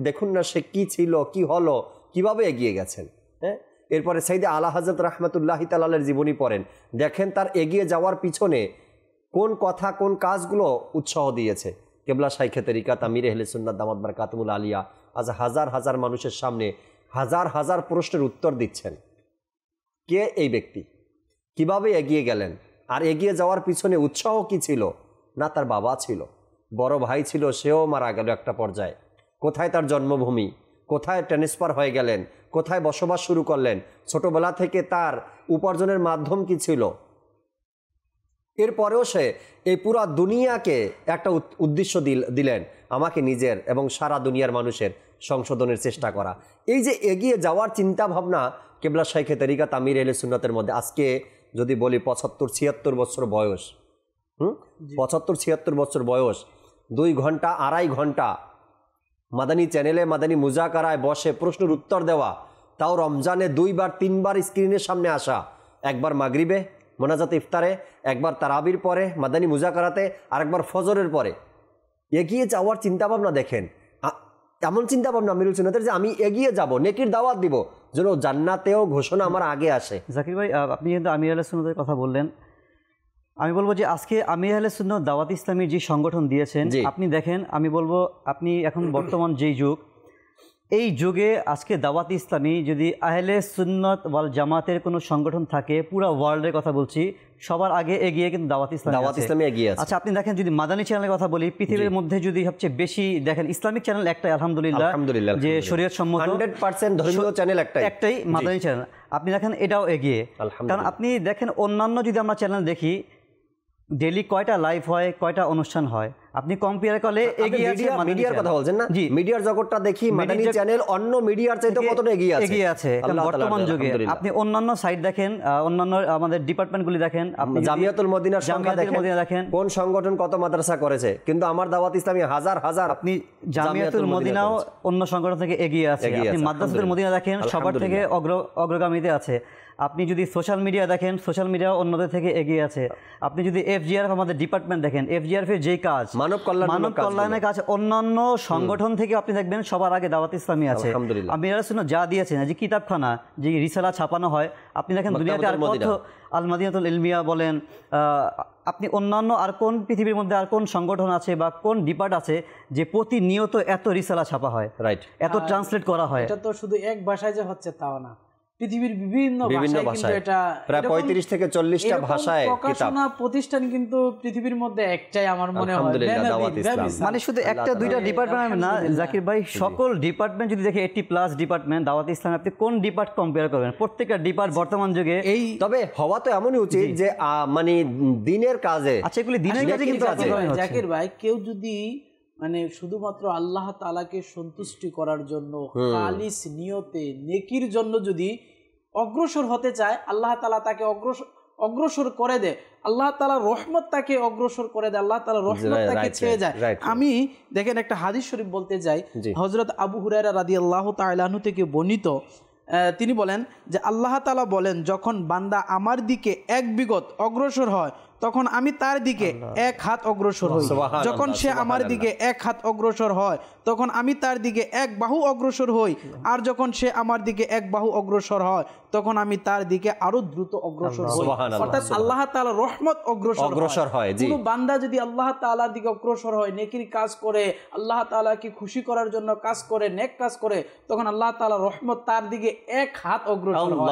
দেখুন না সে কি ছিল, কি হলো, কিভাবে এগিয়ে গেছেন। হ্যাঁ, এরপরে সাইয়েদে আলা হযরত রাহমাতুল্লাহি তাআলা আলাইহির জীবনী পড়েন, দেখেন তার এগিয়ে যাওয়ার পিছনে কোন কথা, কোন কাজগুলো উৎসাহ দিয়েছে। কেবলা শাইখে তরিকাত আমির আহলে সুন্নাত দামাত বারাকাতুহুল আলিয়া আজ হাজার হাজার মানুষের সামনে হাজার হাজার প্রশ্নের উত্তর দিচ্ছেন। কে এই ব্যক্তি, কিভাবে এগিয়ে গেলেন, আর এগিয়ে যাওয়ার পিছনে উৎসাহ কি ছিল? না তার বাবা ছিল, বড় ভাই ছিল, সেও মারা গেল একটা পর্যায়ে। কোথায় তার জন্মভূমি, কোথায় ট্রান্সফার হয়ে গেলেন, কোথায় বসবাস শুরু করলেন, ছোটবেলা থেকে তার উপার্জনের মাধ্যম কি ছিল। এরপরেও সে এই পুরা দুনিয়াকে একটা উদ্দেশ্য দিলেন, আমাকে নিজের এবং সারা দুনিয়ার মানুষের সংশোধনের চেষ্টা করা। এই যে এগিয়ে যাওয়ার চিন্তা ভাবনা কেবলা শাইখে তরিকাত আমির আহলে সুন্নাতের মধ্যে। আজকে যদি বলি 75-76 বছর বয়স, 75-76 বছর বয়স, 2 ঘন্টা 2.5 ঘন্টা মাদানী চ্যানেলে মাদানী মুজাকারায় বসে প্রশ্নের উত্তর দেওয়া, তাও রমজানে 2-3 বার স্ক্রিনের সামনে আসা, একবার মাগরিবে মোনাজাতে ইফতারে, একবার তারাবির পরে মাদানী মুজাকারাতে, আরেকবার ফজরের পরে। এগিয়ে যাওয়ার চিন্তাভাবনা দেখেন, এমন চিন্তাভাবনা আমিরুল সুন্নাতের যে আমি এগিয়ে যাব, নেকির দাওয়াত দিব, যেন জান্নাতেও ঘোষণা আমার আগে আসে। জাকির ভাই, আপনি কিন্তু আমির আহলে সুন্নাতের কথা বললেন, আমি বলবো যে আজকে আমির আহলে সুন্নাত দাওয়াত ইসলামী যে সংগঠন দিয়েছেন, আপনি দেখেন, আমি বলবো আপনি এখন বর্তমান যেই যুগ, এই যুগে আজকে দাওয়াত ইসলামী যদি আহলে সুন্নাত ওয়াল জামাতের কোনো সংগঠন থাকে, পুরো ওয়ার্ল্ডের কথা বলছি, সবার আগে এগিয়ে কিন্তু দাওয়াত ইসলামী এগিয়ে আছে। আচ্ছা, আপনি দেখেন যদি মাদানী চ্যানেলের কথা বলি, পৃথিবীর মধ্যে যদি সবচেয়ে বেশি দেখেন ইসলামিক চ্যানেল একটাই, আলহামদুলিল্লাহ, যে শরীয়ত সম্মত 100% ধর্মীয় চ্যানেল একটাই মাদানী চ্যানেল। আপনি দেখেন এটাও এগিয়ে, কারণ আপনি দেখেন অন্যান্য যদি আমরা চ্যানেল দেখি, ডেইলি কয়টা লাইভ হয়, কয়টা অনুষ্ঠান হয়, আপনি কম্পেয়ার করলে এগিয়ে আছে। মিডিয়ার কথা বলছেন না? জি, মিডিয়ার জগৎটা দেখি, মাদানী চ্যানেল অন্য মিডিয়ার চাইতে কতটা এগিয়ে আছে বর্তমান যুগে। আপনি অন্যান্য সাইট দেখেন, অন্যান্য আমাদের ডিপার্টমেন্টগুলি দেখেন, আপনি জামিয়াতুল মদিনার সংখ্যা দেখেন, কোন সংগঠন কত মাদ্রাসা করেছে, কিন্তু আমার দাওয়াত ইসলামী হাজার হাজার। আপনি জামিয়াতুল মদিনাও অন্য সংগঠন থেকে এগিয়ে আছে। আপনি মাদ্রাসাতুল মদিনা দেখেন, সবার থেকে অগ্রগামীতে আছে। আপনি যদি সোশ্যাল মিডিয়া দেখেন, সোশ্যাল মিডিয়া অন্যদের থেকে এগিয়ে আছে। আপনি যদি এফজিআরএফ আমাদের ডিপার্টমেন্ট দেখেন, এফজিআরএফের যেই কাজ, মানব কল্যাণের কাজ অন্যান্য সংগঠন থেকে আপনি দেখবেন সবার আগে দাওয়াত ইসলামী আছে। আমি যা দিয়েছেন যে কিতাবখানা যে রিসালা ছাপানো হয়, আপনি দেখেন দুনিয়াতে আর কত আল মাদিনাতুল ইলমিয়া বলেন, আপনি অন্যান্য আর কোন পৃথিবীর মধ্যে আর কোন সংগঠন আছে বা কোন ডিপার্ট আছে যে প্রতিনিয়ত এত রিসালা ছাপা হয়, রাইট, এত ট্রান্সলেট করা হয়? এটা তো শুধু এক ভাষায় যে হচ্ছে তাও না, পৃথিবীর বিভিন্ন ভাষায় এটা প্রায় 35 থেকে 40টা ভাষায় প্রকাশনা প্রতিষ্ঠান কিন্তু পৃথিবীর মধ্যে একটাই আমার মনে হয়, মানে শুধু একটা দুইটা ডিপার্টমেন্ট না জাকির ভাই, সকল ডিপার্টমেন্ট যদি দেখে 80+ ডিপার্টমেন্ট দাওয়াত ইসলামে, আপনি কোন ডিপার্ট কম্পেয়ার করবেন? প্রত্যেকটা ডিপার্ট বর্তমান যুগে এই, তবে হওয়া তো এমনই উচিত যে মানে দিনের কাজে, আচ্ছা এগুলি দিনের কাজে কিন্তু জাকির ভাই কেউ যদি মানে শুধুমাত্র আল্লাহ তাআলাকে সন্তুষ্টি করার জন্য খালিস নিয়তে নেকির জন্য যদি অগ্রসর হতে চায়, আল্লাহ তাআলা তাকে অগ্রসর করে দেয়, আল্লাহ তাআলা রহমত তাকে অগ্রসর করে দেয়, আল্লাহ তাআলা রহমত তাকে ছেয়ে যায়। আমি দেখেন একটা হাদিস শরীফ বলতে যাই, হযরত আবু হুরায়রা রাদিয়াল্লাহু তাআলা আনহু থেকে বর্ণিত, তিনি বলেন যে আল্লাহ তাআলা বলেন, যখন বান্দা আমার দিকে এক বিগত অগ্রসর হয় তখন আমি তার দিকে এক হাত অগ্রসর হই, যখন সে আমার দিকে এক হাত অগ্রসর হয় তখন আমি তার দিকে এক বাহু অগ্রসর হই, আর যখন সে আমার দিকে এক বাহু অগ্রসর হয় তখন আমি তার দিকে আরো দ্রুত অগ্রসর হই। অর্থাৎ আল্লাহ তাআলার রহমত অগ্রসর হয়। কোনো বান্দা যদি আল্লাহ তাআলার দিকে অগ্রসর হয়, নেকির কাজ করে, আল্লাহ তাআলাকে খুশি করার জন্য কাজ করে, নেক কাজ করে, তখন আল্লাহ তাআলার রহমত তার দিকে এক হাত অগ্রসর হয়।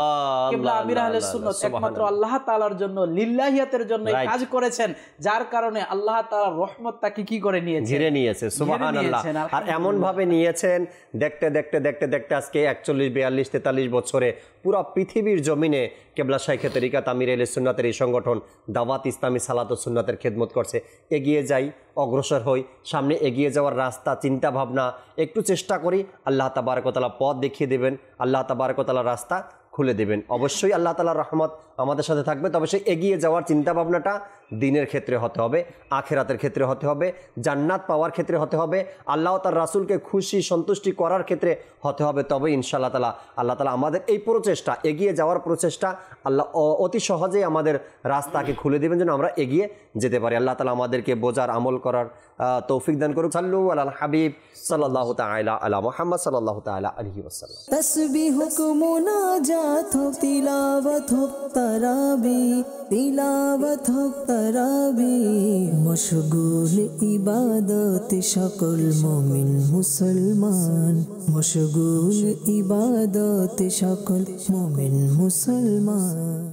কিবলা আমির আহলে সুন্নাত একমাত্র আল্লাহ তাআলার জন্য, লিল্লাহিয়াতের জন্য কাজ করেছেন, যার কারণে আল্লাহ তাআলার রহমত তাকে কি করে নিয়েছে, ঘিরে নিয়েছে। সুবহানাল্লাহ। আর এমন ভাবে নিয়েছেন, দেখতে দেখতে দেখতে দেখতে আজকে 41, 42, 43 বছরে পুরো পৃথিবীর জমিনে কেবলা শাইখে তরিকাত আমির আহলে সুন্নাতের এই সংগঠন দাওয়াত ইসলামী সালাতুস সুন্নাতের খেদমত করছে। এগিয়ে যাই, অগ্রসর হই, সামনে এগিয়ে যাওয়ার রাস্তা, চিন্তা ভাবনা একটু চেষ্টা করি, আল্লাহ তাবারক ওয়া তাআলা পথ দেখিয়ে দেবেন, আল্লাহ তাবারক ওয়া তাআলা রাস্তা খুলে দেবেন। অবশ্যই আল্লাহ তাআলার রহমত আমাদের সাথে থাকবে। তবে সেই এগিয়ে যাওয়ার চিন্তা ভাবনাটা দিনের ক্ষেত্রে হতে হবে, আখিরাতের ক্ষেত্রে হতে হবে, জান্নাত পাওয়ার ক্ষেত্রে হতে হবে, আল্লাহ তার রাসূলকে খুশি সন্তুষ্টি করার ক্ষেত্রে হতে হবে। তবে ইনশাআল্লাহ আল্লাহ তাআলা আমাদের এই প্রচেষ্টা, এগিয়ে যাওয়ার প্রচেষ্টা আল্লাহ অতি সহজেই আমাদের রাস্তাকে খুলে দেবেন যেন আমরা এগিয়ে যেতে পারি। আল্লাহ তাআলা আমাদেরকে বোঝার, আমল করার তৌফিক দান করুক। সাল্লু আলাল হাবিব সাল্লাল্লাহু তাআলা আলা মুহাম্মদ সাল্লাল্লাহু তাআলা আলাইহি ওয়াসাল্লাম। तस्बीह को मुनाजात हो, तिलावत हो तराबी, तिलावत हो तराबी, मशगूल इबादत सकल मोमिन मुसलमान, मशगूल इबादत सकल मोमिन मुसलमान।